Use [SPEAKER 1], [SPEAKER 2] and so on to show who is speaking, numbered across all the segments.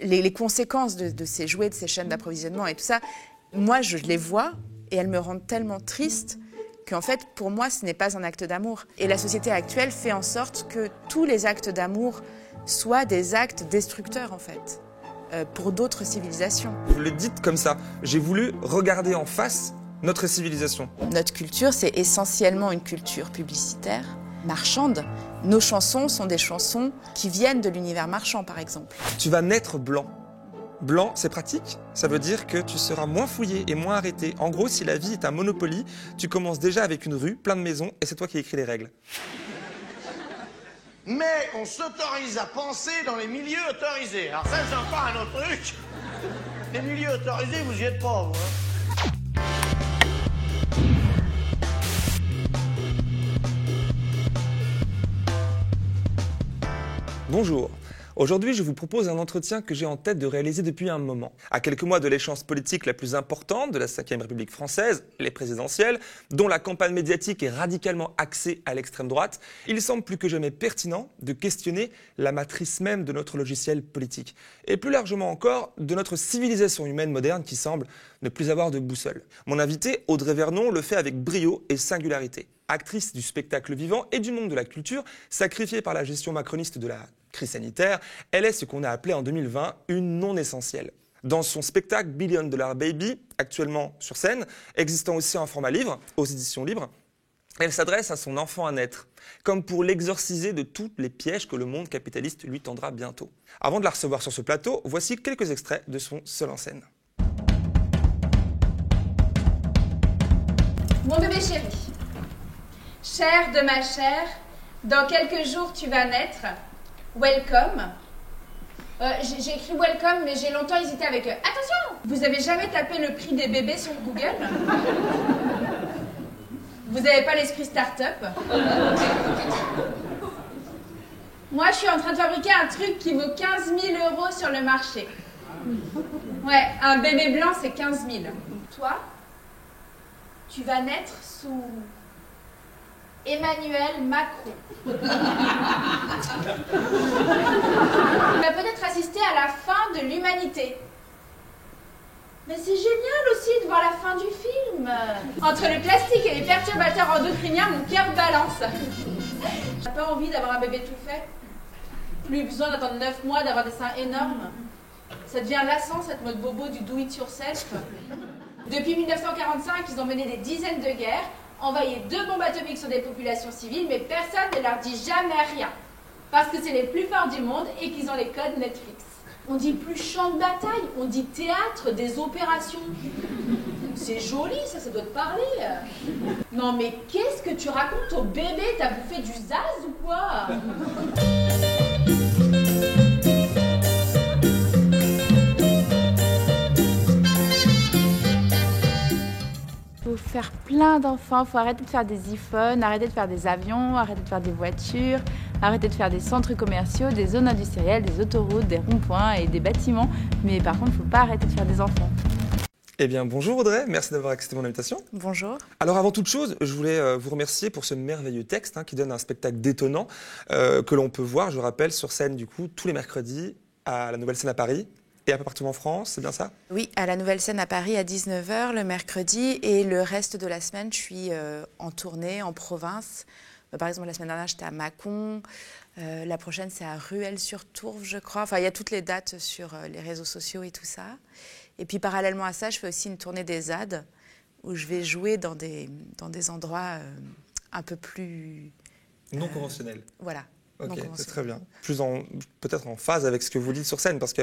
[SPEAKER 1] les conséquences de ces jouets, de ces chaînes d'approvisionnement et tout ça, moi, je les vois et elles me rendent tellement triste qu'en fait, pour moi, ce n'est pas un acte d'amour. Et la société actuelle fait en sorte que tous les actes d'amour soient des actes destructeurs, en fait, pour d'autres civilisations.
[SPEAKER 2] Vous le dites comme ça, j'ai voulu regarder en face notre civilisation.
[SPEAKER 1] Notre culture, c'est essentiellement une culture publicitaire, marchande. Nos chansons sont des chansons qui viennent de l'univers marchand, par exemple.
[SPEAKER 2] Tu vas naître blanc. Blanc, c'est pratique, ça veut dire que tu seras moins fouillé et moins arrêté. En gros, si la vie est un Monopoly, tu commences déjà avec une rue, plein de maisons, et c'est toi qui écris les règles.
[SPEAKER 3] Mais on s'autorise à penser dans les milieux autorisés. Alors ça, c'est encore un autre truc. Les milieux autorisés, vous y êtes pas, vous, hein.
[SPEAKER 2] Bonjour. Aujourd'hui, je vous propose un entretien que j'ai en tête de réaliser depuis un moment. À quelques mois de l'échéance politique la plus importante de la Ve République française, les présidentielles, dont la campagne médiatique est radicalement axée à l'extrême droite, il semble plus que jamais pertinent de questionner la matrice même de notre logiciel politique. Et plus largement encore, de notre civilisation humaine moderne qui semble ne plus avoir de boussole. Mon invité, Audrey Vernon, le fait avec brio et singularité. Actrice du spectacle vivant et du monde de la culture, sacrifiée par la gestion macroniste de la crise sanitaire, elle est ce qu'on a appelé en 2020 une non essentielle. Dans son spectacle Billion Dollar Baby, actuellement sur scène, existant aussi en format livre, aux éditions libres, elle s'adresse à son enfant à naître, comme pour l'exorciser de tous les pièges que le monde capitaliste lui tendra bientôt. Avant de la recevoir sur ce plateau, voici quelques extraits de son seul en scène.
[SPEAKER 4] Mon bébé chéri, chair de ma chair, dans quelques jours tu vas naître. Welcome. J'ai écrit welcome, mais j'ai longtemps hésité avec attention. Vous avez jamais tapé le prix des bébés sur Google? Vous n'avez pas l'esprit start-up? Moi, je suis en train de fabriquer un truc qui vaut 15 000 € sur le marché. Ouais, un bébé blanc, c'est 15 000. Toi, tu vas naître sous Emmanuel Macron. Tu vas peut-être assister à la fin de l'humanité. Mais c'est génial aussi de voir la fin du film. Entre le plastique et les perturbateurs endocriniens, mon cœur balance. T'as pas envie d'avoir un bébé tout fait? Plus besoin d'attendre 9 mois, d'avoir des seins énormes. Ça devient lassant cette mode bobo du do it yourself. Depuis 1945, ils ont mené des dizaines de guerres, envoyé 2 bombes atomiques sur des populations civiles, mais personne ne leur dit jamais rien. Parce que c'est les plus forts du monde et qu'ils ont les codes Netflix. On dit plus champ de bataille, on dit théâtre des opérations. C'est joli, ça doit te parler. Non mais qu'est-ce que tu racontes au bébé? T'as bouffé du zaz ou quoi?
[SPEAKER 5] Il faut faire plein d'enfants, il faut arrêter de faire des iPhones, arrêter de faire des avions, arrêter de faire des voitures, arrêter de faire des centres commerciaux, des zones industrielles, des autoroutes, des ronds-points et des bâtiments. Mais par contre, il ne faut pas arrêter de faire des enfants.
[SPEAKER 2] Eh bien, bonjour Audrey, merci d'avoir accepté mon invitation.
[SPEAKER 1] Bonjour.
[SPEAKER 2] Alors avant toute chose, je voulais vous remercier pour ce merveilleux texte qui donne un spectacle détonnant que l'on peut voir, je rappelle, sur scène du coup tous les mercredis à la Nouvelle Scène à Paris. Et un peu partout en France, c'est bien ça?
[SPEAKER 1] Oui, à la Nouvelle Scène à Paris à 19 h le mercredi. Et le reste de la semaine, je suis en tournée, en province. Par exemple, la semaine dernière, j'étais à Mâcon. La prochaine, c'est à Ruelle-sur-Tourve, je crois. Enfin, il y a toutes les dates sur les réseaux sociaux et tout ça. Et puis, parallèlement à ça, je fais aussi une tournée des ZAD, où je vais jouer dans des endroits un peu plus...
[SPEAKER 2] Non conventionnels.
[SPEAKER 1] Voilà.
[SPEAKER 2] Ok, c'est très bien. Peut-être en phase avec ce que vous dites sur scène, parce que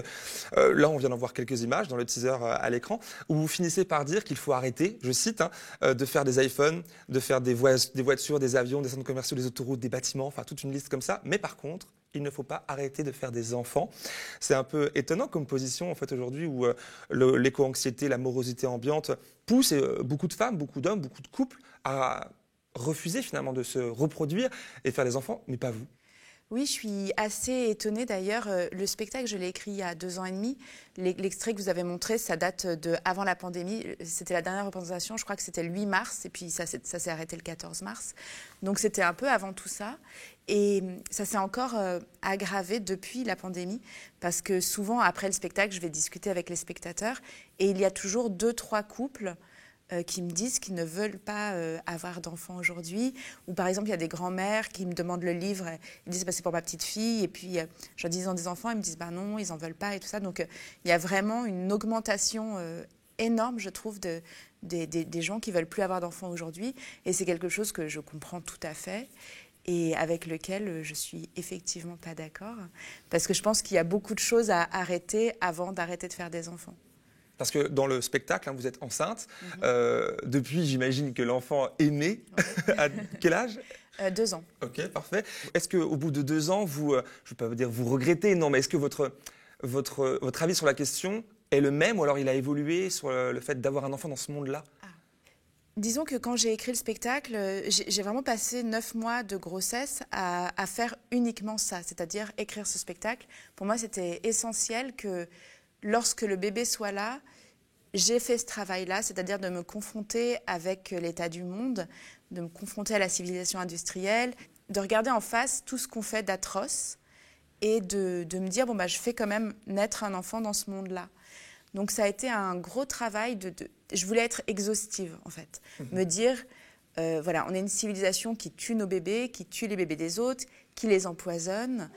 [SPEAKER 2] là, on vient d'en voir quelques images dans le teaser à l'écran, où vous finissez par dire qu'il faut arrêter, je cite, de faire des iPhones, de faire des voitures, des avions, des centres commerciaux, des autoroutes, des bâtiments, enfin toute une liste comme ça. Mais par contre, il ne faut pas arrêter de faire des enfants. C'est un peu étonnant comme position en fait aujourd'hui où l'éco-anxiété, la morosité ambiante pousse beaucoup de femmes, beaucoup d'hommes, beaucoup de couples à refuser finalement de se reproduire et faire des enfants, mais pas vous.
[SPEAKER 1] Oui, je suis assez étonnée d'ailleurs. Le spectacle, je l'ai écrit il y a 2 ans et demi. L'extrait que vous avez montré, ça date avant la pandémie. C'était la dernière représentation, je crois que c'était le 8 mars, et puis ça s'est arrêté le 14 mars. Donc c'était un peu avant tout ça. Et ça s'est encore aggravé depuis la pandémie, parce que souvent, après le spectacle, je vais discuter avec les spectateurs, et il y a toujours 2-3 couples qui me disent qu'ils ne veulent pas avoir d'enfants aujourd'hui. Ou par exemple, il y a des grands-mères qui me demandent le livre, ils disent bah, c'est pour ma petite fille, et puis je leur dis ils ont des enfants, ils me disent bah non, ils n'en veulent pas et tout ça. Donc il y a vraiment une augmentation énorme, je trouve, des gens qui ne veulent plus avoir d'enfants aujourd'hui. Et c'est quelque chose que je comprends tout à fait et avec lequel je suis effectivement pas d'accord. Parce que je pense qu'il y a beaucoup de choses à arrêter avant d'arrêter de faire des enfants.
[SPEAKER 2] Parce que dans le spectacle, hein, vous êtes enceinte. Depuis, j'imagine que l'enfant est né. Ouais. À quel âge
[SPEAKER 1] 2 ans.
[SPEAKER 2] Ok, parfait. Est-ce qu'au bout de 2 ans, vous, je ne vais pas vous dire vous regrettez, non, mais est-ce que votre avis sur la question est le même ou alors il a évolué sur le fait d'avoir un enfant dans ce monde-là?
[SPEAKER 1] Disons que quand j'ai écrit le spectacle, j'ai vraiment passé 9 mois de grossesse à faire uniquement ça, c'est-à-dire écrire ce spectacle. Pour moi, c'était essentiel que lorsque le bébé soit là, j'ai fait ce travail-là, c'est-à-dire de me confronter avec l'état du monde, de me confronter à la civilisation industrielle, de regarder en face tout ce qu'on fait d'atroce et de me dire, bon, bah, je fais quand même naître un enfant dans ce monde-là. Donc ça a été un gros travail je voulais être exhaustive, en fait. Me dire, voilà, on est une civilisation qui tue nos bébés, qui tue les bébés des autres, qui les empoisonne,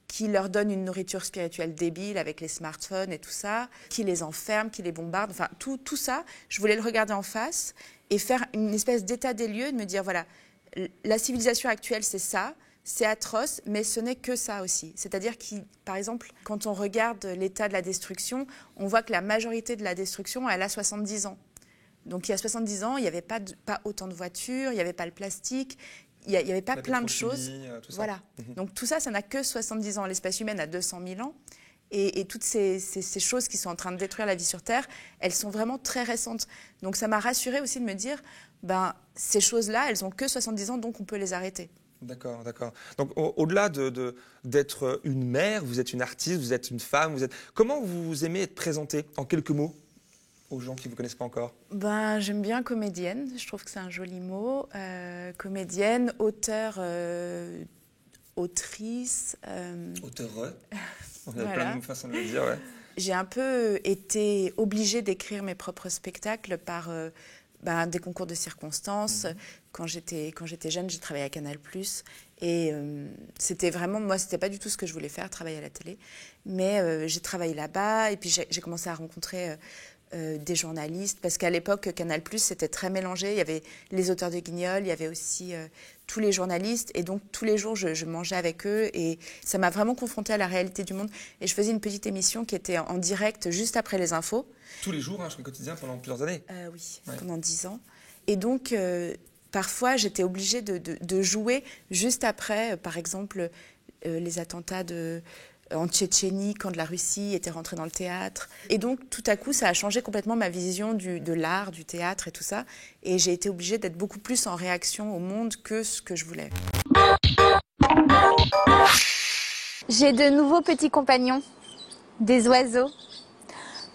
[SPEAKER 1] qui leur donne une nourriture spirituelle débile avec les smartphones et tout ça, qui les enferme, qui les bombarde, enfin tout ça, je voulais le regarder en face et faire une espèce d'état des lieux, de me dire, voilà, la civilisation actuelle, c'est ça, c'est atroce, mais ce n'est que ça aussi. C'est-à-dire que, par exemple, quand on regarde l'état de la destruction, on voit que la majorité de la destruction, elle a 70 ans. Donc il y a 70 ans, il n'y avait pas autant de voitures, il n'y avait pas le plastique, il n'y avait pas plein de choses.
[SPEAKER 2] Tout ça.
[SPEAKER 1] Voilà. Donc tout ça, ça n'a que 70 ans. L'espèce humaine a 200 000 ans. Et toutes ces choses qui sont en train de détruire la vie sur Terre, elles sont vraiment très récentes. Donc ça m'a rassurée aussi de me dire, ben, ces choses-là, elles n'ont que 70 ans, donc on peut les arrêter.
[SPEAKER 2] D'accord, d'accord. Donc au-delà d'être une mère, vous êtes une artiste, vous êtes une femme, Comment vous aimez être présentée, en quelques mots, aux gens qui ne vous connaissent pas encore?
[SPEAKER 1] Ben, j'aime bien comédienne, je trouve que c'est un joli mot. Comédienne, auteur, autrice.
[SPEAKER 2] Auteureux. On a
[SPEAKER 1] Voilà.
[SPEAKER 2] plein de façons de le dire, ouais.
[SPEAKER 1] J'ai un peu été obligée d'écrire mes propres spectacles par des concours de circonstances. Quand j'étais jeune, j'ai travaillé à Canal+. Et c'était vraiment, moi, c'était pas du tout ce que je voulais faire, travailler à la télé. Mais j'ai travaillé là-bas et puis j'ai commencé à rencontrer des journalistes. Parce qu'à l'époque, Canal+, c'était très mélangé. Il y avait les auteurs de Guignol, il y avait aussi tous les journalistes. Et donc, tous les jours, je mangeais avec eux. Et ça m'a vraiment confrontée à la réalité du monde. Et je faisais une petite émission qui était en direct juste après les infos.
[SPEAKER 2] Tous les jours, hein, sur le quotidien, pendant plusieurs années.
[SPEAKER 1] Oui,
[SPEAKER 2] ouais.
[SPEAKER 1] Pendant 10 ans. Et donc, parfois, j'étais obligée de jouer juste après, par exemple, les attentats en Tchétchénie, quand la Russie était rentrée dans le théâtre. Et donc, tout à coup, ça a changé complètement ma vision de l'art, du théâtre et tout ça. Et j'ai été obligée d'être beaucoup plus en réaction au monde que ce que je voulais.
[SPEAKER 6] J'ai de nouveaux petits compagnons, des oiseaux.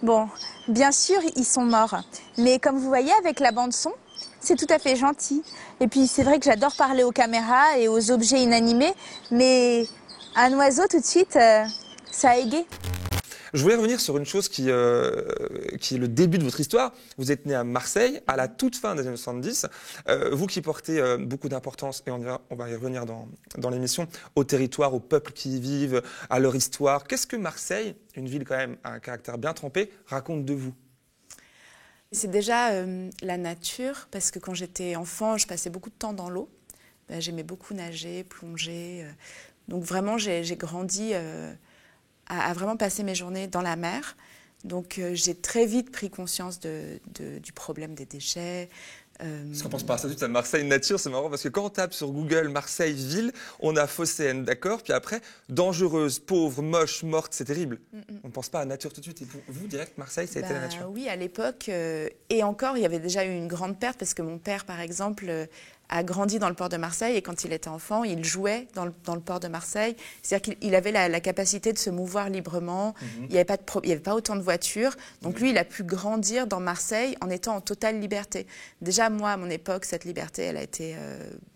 [SPEAKER 6] Bon, bien sûr, ils sont morts. Mais comme vous voyez, avec la bande-son, c'est tout à fait gentil. Et puis, c'est vrai que j'adore parler aux caméras et aux objets inanimés, mais un oiseau, tout de suite, ça a égayé.
[SPEAKER 2] Je voulais revenir sur une chose qui est le début de votre histoire. Vous êtes né à Marseille, à la toute fin des années 70. Vous qui portez beaucoup d'importance, et on va y revenir dans l'émission, au territoire, aux peuples qui y vivent, à leur histoire. Qu'est-ce que Marseille, une ville quand même à un caractère bien trempé, raconte de vous?
[SPEAKER 1] C'est déjà la nature, parce que quand j'étais enfant, je passais beaucoup de temps dans l'eau. J'aimais beaucoup nager, plonger. Donc vraiment, j'ai grandi à vraiment passer mes journées dans la mer. Donc j'ai très vite pris conscience du problème des déchets.
[SPEAKER 2] Parce qu'on pense pas à ça tout de suite à Marseille nature, c'est marrant parce que quand on tape sur Google Marseille ville, on a phocéenne, d'accord? Puis après, dangereuse, pauvre, moche, morte, c'est terrible. On ne pense pas à nature tout de suite. Et pour vous, direct, Marseille, ça a été la nature?
[SPEAKER 1] Oui, à l'époque. Et encore, il y avait déjà eu une grande perte parce que mon père, par exemple, a grandi dans le port de Marseille et quand il était enfant, il jouait dans le port de Marseille. C'est-à-dire qu'il avait la capacité de se mouvoir librement. Il n'y avait pas autant de voitures. Donc lui, il a pu grandir dans Marseille en étant en totale liberté. Déjà, moi, à mon époque, cette liberté, elle a été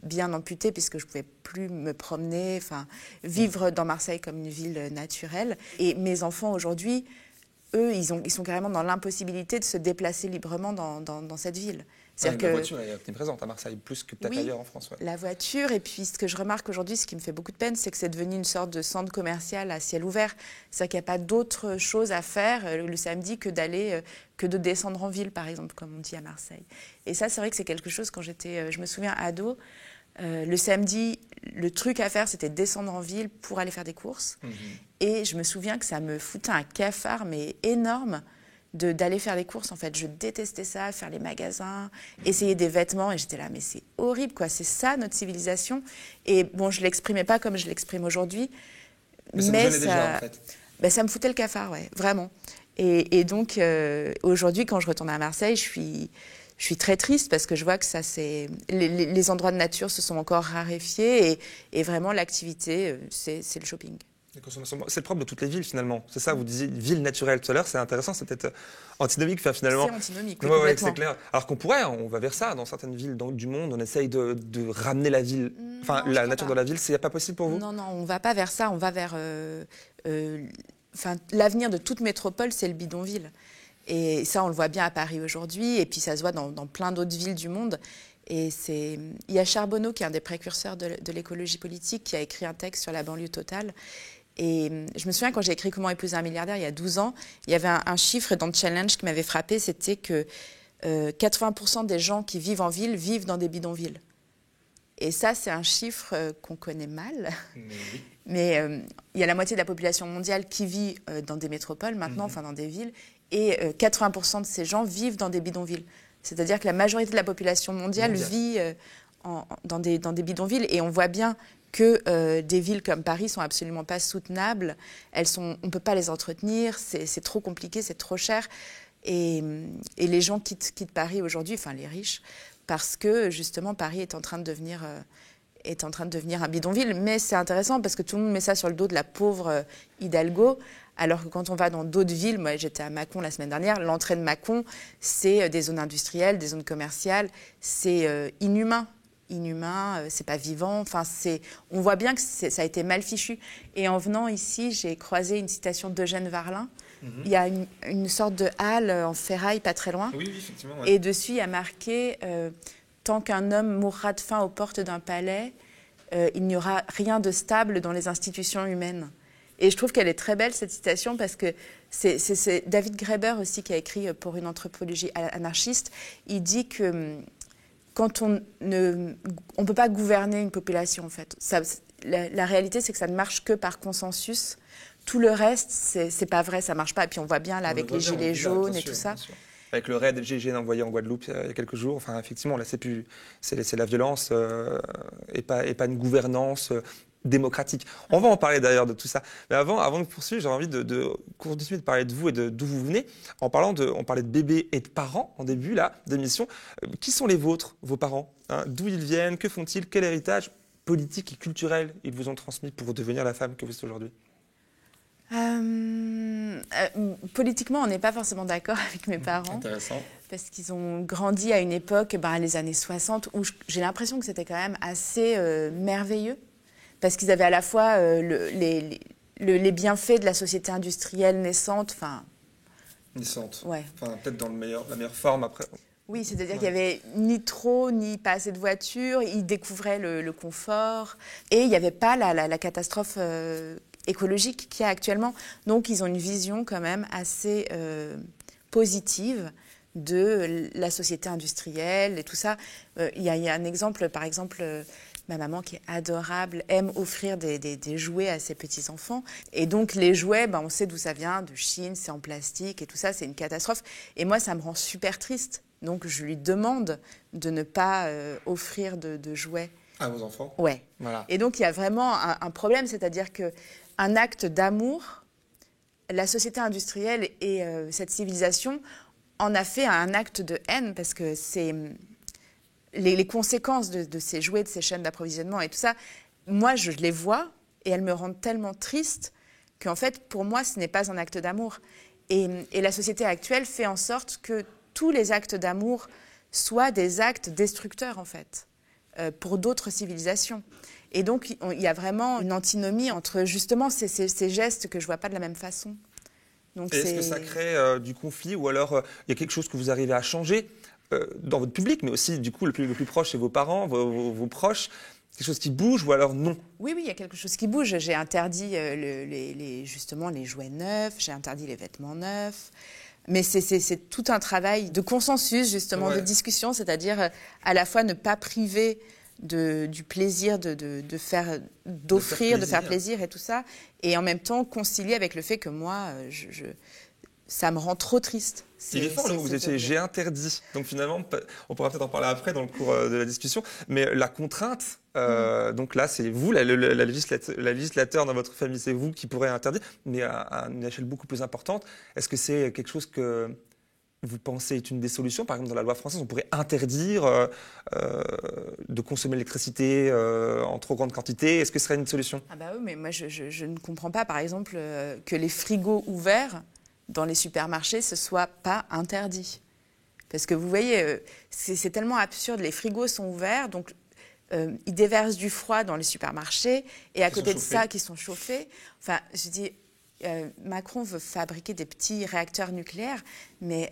[SPEAKER 1] bien amputée puisque je ne pouvais plus me promener, vivre dans Marseille comme une ville naturelle. Et mes enfants, aujourd'hui, eux, ils sont carrément dans l'impossibilité de se déplacer librement dans cette ville.
[SPEAKER 2] La voiture est présente à Marseille, plus que peut-être ailleurs en France. Ouais.
[SPEAKER 1] La voiture, et puis ce que je remarque aujourd'hui, ce qui me fait beaucoup de peine, c'est que c'est devenu une sorte de centre commercial à ciel ouvert. C'est-à-dire qu'il n'y a pas d'autre chose à faire le samedi que de descendre en ville, par exemple, comme on dit à Marseille. Et ça, c'est vrai que c'est quelque chose, quand je me souviens, ado, le samedi, le truc à faire, c'était descendre en ville pour aller faire des courses. Et je me souviens que ça me foutait un cafard, mais énorme, d'aller faire les courses. En fait, je détestais ça, faire les magasins, essayer des vêtements, et j'étais là, mais c'est horrible, quoi. C'est ça, notre civilisation. Et bon, je ne l'exprimais pas comme je l'exprime aujourd'hui,
[SPEAKER 2] mais ça déjà, en fait.
[SPEAKER 1] Ça me foutait le cafard, ouais, vraiment. Et donc, aujourd'hui, quand je retourne à Marseille, je suis très triste parce que je vois que les endroits de nature se sont encore raréfiés et vraiment, l'activité, c'est le shopping.
[SPEAKER 2] C'est le propre de toutes les villes, finalement. C'est ça, vous disiez ville naturelle tout à l'heure, c'est intéressant, c'est peut-être antinomique, finalement.
[SPEAKER 1] C'est antinomique, oui,
[SPEAKER 2] ouais, c'est clair. Alors qu'on pourrait, on va vers ça, dans certaines villes du monde, on essaye de ramener la ville, la nature de la ville, c'est pas possible pour vous?
[SPEAKER 1] Non, on va pas vers ça, on va vers... l'avenir de toute métropole, c'est le bidonville. Et ça, on le voit bien à Paris aujourd'hui, et puis ça se voit dans plein d'autres villes du monde. Et il y a Charbonneau, qui est un des précurseurs de l'écologie politique, qui a écrit un texte sur la banlieue totale. Et je me souviens, quand j'ai écrit Comment épouser un milliardaire, il y a 12 ans, il y avait un chiffre dans le challenge qui m'avait frappé, c'était que 80% des gens qui vivent en ville vivent dans des bidonvilles. Et ça, c'est un chiffre qu'on connaît mal. Mais il y a la moitié de la population mondiale qui vit dans des métropoles maintenant, dans des villes, et 80% de ces gens vivent dans des bidonvilles. C'est-à-dire que la majorité de la population mondiale vit dans des bidonvilles, et on voit bien que des villes comme Paris sont absolument pas soutenables. On ne peut pas les entretenir, c'est trop compliqué, c'est trop cher. Et les gens quittent Paris aujourd'hui, les riches, parce que justement Paris est en train de devenir un bidonville. Mais c'est intéressant parce que tout le monde met ça sur le dos de la pauvre Hidalgo, alors que quand on va dans d'autres villes, moi j'étais à Mâcon la semaine dernière, l'entrée de Mâcon, c'est des zones industrielles, des zones commerciales, c'est inhumain, c'est pas vivant. On voit bien que ça a été mal fichu. Et en venant ici, j'ai croisé une citation d'Eugène Varlin. Il y a une sorte de halle en ferraille pas très loin.
[SPEAKER 2] Oui, effectivement. Ouais.
[SPEAKER 1] Et dessus, il y a marqué tant qu'un homme mourra de faim aux portes d'un palais, il n'y aura rien de stable dans les institutions humaines. Et je trouve qu'elle est très belle, cette citation, parce que c'est David Graeber aussi qui a écrit pour une anthropologie anarchiste. Il dit que quand on ne peut pas gouverner une population, en fait. La réalité, c'est que ça ne marche que par consensus. Tout le reste, c'est pas vrai, ça marche pas. Et puis on voit bien là avec les gilets jaunes et tout ça.
[SPEAKER 2] Avec le raid GIGN envoyé en Guadeloupe il y a quelques jours, effectivement, là c'est la violence et pas une gouvernance démocratique. On va en parler d'ailleurs de tout ça. Mais avant de poursuivre, j'ai envie de continuer de parler de vous et d'où vous venez. On parlait de bébés et de parents en début d'émission. Qui sont les vôtres, vos parents, d'où ils viennent, que font-ils, quel héritage politique et culturel ils vous ont transmis pour devenir la femme que vous êtes aujourd'hui?
[SPEAKER 1] Politiquement, on n'est pas forcément d'accord avec mes parents.
[SPEAKER 2] Intéressant.
[SPEAKER 1] Parce qu'ils ont grandi à une époque, les années 60, où j'ai l'impression que c'était quand même assez merveilleux. Parce qu'ils avaient à la fois les bienfaits de la société industrielle naissante.
[SPEAKER 2] Naissante.
[SPEAKER 1] Ouais.
[SPEAKER 2] Peut-être dans la meilleure forme après.
[SPEAKER 1] Oui, c'est-à-dire qu'il n'y avait ni trop, ni pas assez de voitures. Ils découvraient le confort. Et il n'y avait pas la catastrophe écologique qu'il y a actuellement. Donc, ils ont une vision quand même assez positive de la société industrielle et tout ça. Il y a un exemple, par exemple, ma maman qui est adorable, aime offrir des jouets à ses petits-enfants. Et donc, les jouets, on sait d'où ça vient, de Chine, c'est en plastique et tout ça, c'est une catastrophe. Et moi, ça me rend super triste. Donc, je lui demande de ne pas offrir de jouets.
[SPEAKER 2] À vos enfants?
[SPEAKER 1] Ouais.
[SPEAKER 2] Voilà.
[SPEAKER 1] Et donc, il y a vraiment un problème, c'est-à-dire qu'un acte d'amour, la société industrielle et cette civilisation en a fait un acte de haine, parce que les conséquences de ces jouets, de ces chaînes d'approvisionnement et tout ça, moi, je les vois et elles me rendent tellement triste qu'en fait, pour moi, ce n'est pas un acte d'amour. Et la société actuelle fait en sorte que tous les actes d'amour soient des actes destructeurs, en fait, pour d'autres civilisations. Et donc, il y a vraiment une antinomie entre, justement, ces gestes que je ne vois pas de la même façon. Donc,
[SPEAKER 2] est-ce que ça crée du conflit ou alors il y a quelque chose que vous arrivez à changer dans votre public, mais aussi, du coup, le plus proche, c'est vos parents, vos proches, quelque chose qui bouge ou alors non?
[SPEAKER 1] Oui, il y a quelque chose qui bouge. J'ai interdit justement les jouets neufs, j'ai interdit les vêtements neufs. Mais c'est tout un travail de consensus, justement, de discussion, c'est-à-dire à la fois ne pas priver du plaisir d'offrir, de faire plaisir et tout ça, et en même temps concilier avec le fait que moi, ça me rend trop triste.
[SPEAKER 2] Il est fort le mot que vous étiez, j'ai interdit. Donc finalement, on pourra peut-être en parler après dans le cours de la discussion, mais la contrainte, donc là c'est vous, la législateur dans votre famille, c'est vous qui pourrez interdire, mais à une échelle beaucoup plus importante. Est-ce que c'est quelque chose que vous pensez est une des solutions? Par exemple, dans la loi française, on pourrait interdire de consommer l'électricité en trop grande quantité. Est-ce que ce serait une solution?
[SPEAKER 1] Ah bah oui, mais moi je ne comprends pas, par exemple, que les frigos ouverts dans les supermarchés, ce soit pas interdit. Parce que vous voyez, c'est tellement absurde, les frigos sont ouverts, donc ils déversent du froid dans les supermarchés, et à côté de ça, qui sont chauffés. Enfin, je dis, Macron veut fabriquer des petits réacteurs nucléaires, mais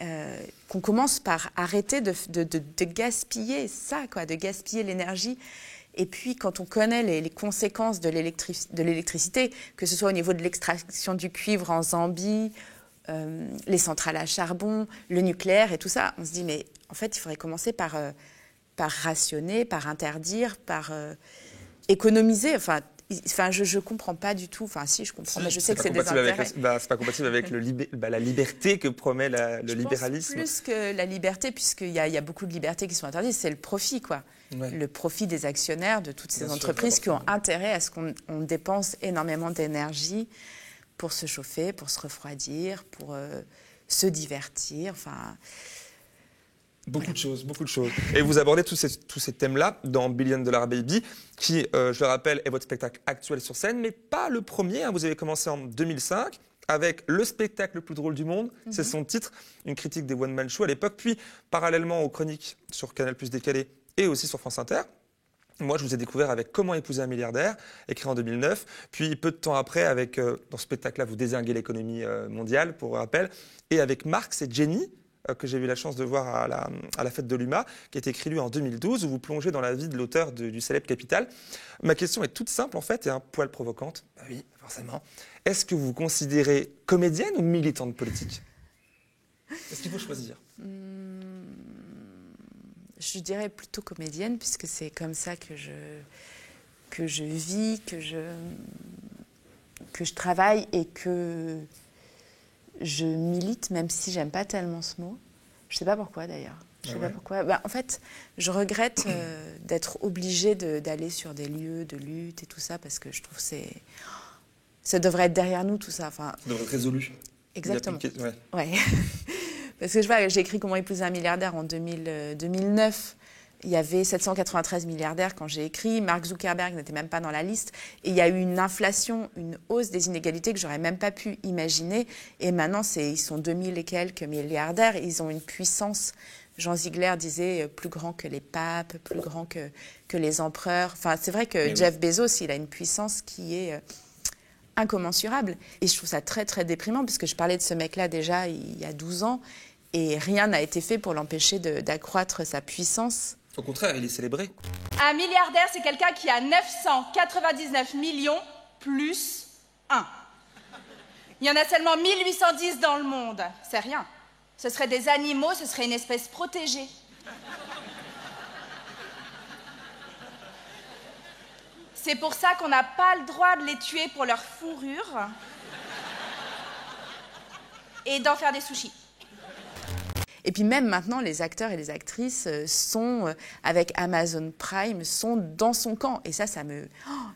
[SPEAKER 1] qu'on commence par arrêter de gaspiller ça, quoi, de gaspiller l'énergie. Et puis, quand on connaît les conséquences de l'électricité, que ce soit au niveau de l'extraction du cuivre en Zambie, les centrales à charbon, le nucléaire et tout ça, on se dit, mais en fait, il faudrait commencer par rationner, par interdire, par économiser. Enfin, je ne comprends pas du tout. Enfin, si, je comprends, mais je sais que c'est des intérêts.
[SPEAKER 2] C'est pas compatible avec la liberté que promet le libéralisme.
[SPEAKER 1] Je pense plus que la liberté, puisqu'il y a beaucoup de libertés qui sont interdites, c'est le profit, quoi. Ouais. Le profit des actionnaires de toutes ces entreprises qui ont intérêt à ce qu'on dépense énormément d'énergie pour se chauffer, pour se refroidir, pour se divertir, enfin...
[SPEAKER 2] Beaucoup de choses. Et vous abordez tous ces thèmes-là dans Billion Dollar Baby, qui, je le rappelle, est votre spectacle actuel sur scène, mais pas le premier. Hein. Vous avez commencé en 2005 avec le spectacle le plus drôle du monde. C'est son titre, une critique des one-man shows à l'époque. Puis, parallèlement aux chroniques sur Canal+ Décalé et aussi sur France Inter, moi, je vous ai découvert avec Comment épouser un milliardaire, écrit en 2009. Puis, peu de temps après, dans ce spectacle-là, vous dézinguez l'économie mondiale, pour rappel. Et avec Marx et Jenny, que j'ai eu la chance de voir à la fête de l'UMA, qui a été écrit lui en 2012, où vous plongez dans la vie de l'auteur du célèbre Capital. Ma question est toute simple, en fait, et un poil provocante. Bah oui, forcément. Est-ce que vous vous considérez comédienne ou militante politique? Est-ce qu'il faut choisir?
[SPEAKER 1] Je dirais plutôt comédienne, puisque c'est comme ça que je vis, que je travaille et que je milite, même si j'aime pas tellement ce mot. Je ne sais pas pourquoi, d'ailleurs. Je sais pas pourquoi. Bah, en fait, je regrette d'être obligée d'aller sur des lieux de lutte et tout ça, parce que je trouve que ça devrait être derrière nous, tout ça. Enfin,
[SPEAKER 2] ça devrait être résolu.
[SPEAKER 1] Exactement. Ouais. Parce que j'ai écrit Comment épouser un milliardaire en 2009. Il y avait 793 milliardaires quand j'ai écrit. Mark Zuckerberg n'était même pas dans la liste. Et il y a eu une inflation, une hausse des inégalités que j'aurais même pas pu imaginer. Et maintenant, ils sont 2000 et quelques milliardaires. Ils ont une puissance, Jean Ziegler disait, plus grand que les papes, plus grand que les empereurs. Enfin, c'est vrai que Jeff Bezos, il a une puissance qui est incommensurable. Et je trouve ça très, très déprimant, parce que je parlais de ce mec-là déjà il y a 12 ans. Et rien n'a été fait pour l'empêcher d'accroître sa puissance.
[SPEAKER 2] Au contraire, il est célébré.
[SPEAKER 4] Un milliardaire, c'est quelqu'un qui a 999 millions plus 1. Il y en a seulement 1810 dans le monde. C'est rien. Ce seraient des animaux, ce serait une espèce protégée. C'est pour ça qu'on n'a pas le droit de les tuer pour leur fourrure et d'en faire des sushis.
[SPEAKER 1] Et puis même maintenant, les acteurs et les actrices sont, avec Amazon Prime, sont dans son camp. Et ça me...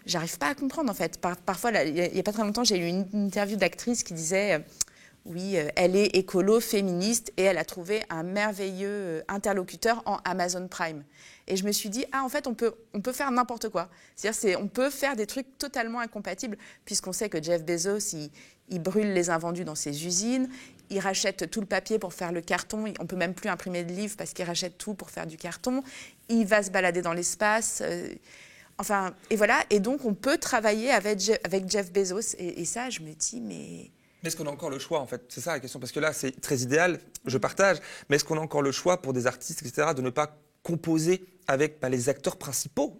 [SPEAKER 1] j'arrive pas à comprendre, en fait. Parfois, il y a pas très longtemps, j'ai eu une interview d'actrice qui disait oui, elle est écolo, féministe, et elle a trouvé un merveilleux interlocuteur en Amazon Prime. Et je me suis dit, en fait, on peut faire n'importe quoi. C'est-à-dire, on peut faire des trucs totalement incompatibles, puisqu'on sait que Jeff Bezos, il brûle les invendus dans ses usines, il rachète tout le papier pour faire le carton, on ne peut même plus imprimer de livres parce qu'il rachète tout pour faire du carton, il va se balader dans l'espace, et voilà. Et donc, on peut travailler avec Jeff Bezos. Et ça, je me dis, mais...
[SPEAKER 2] Est-ce qu'on a encore le choix, en fait? C'est ça la question, parce que là, c'est très idéal, je partage, mais est-ce qu'on a encore le choix pour des artistes, etc., de ne pas composer avec les acteurs principaux?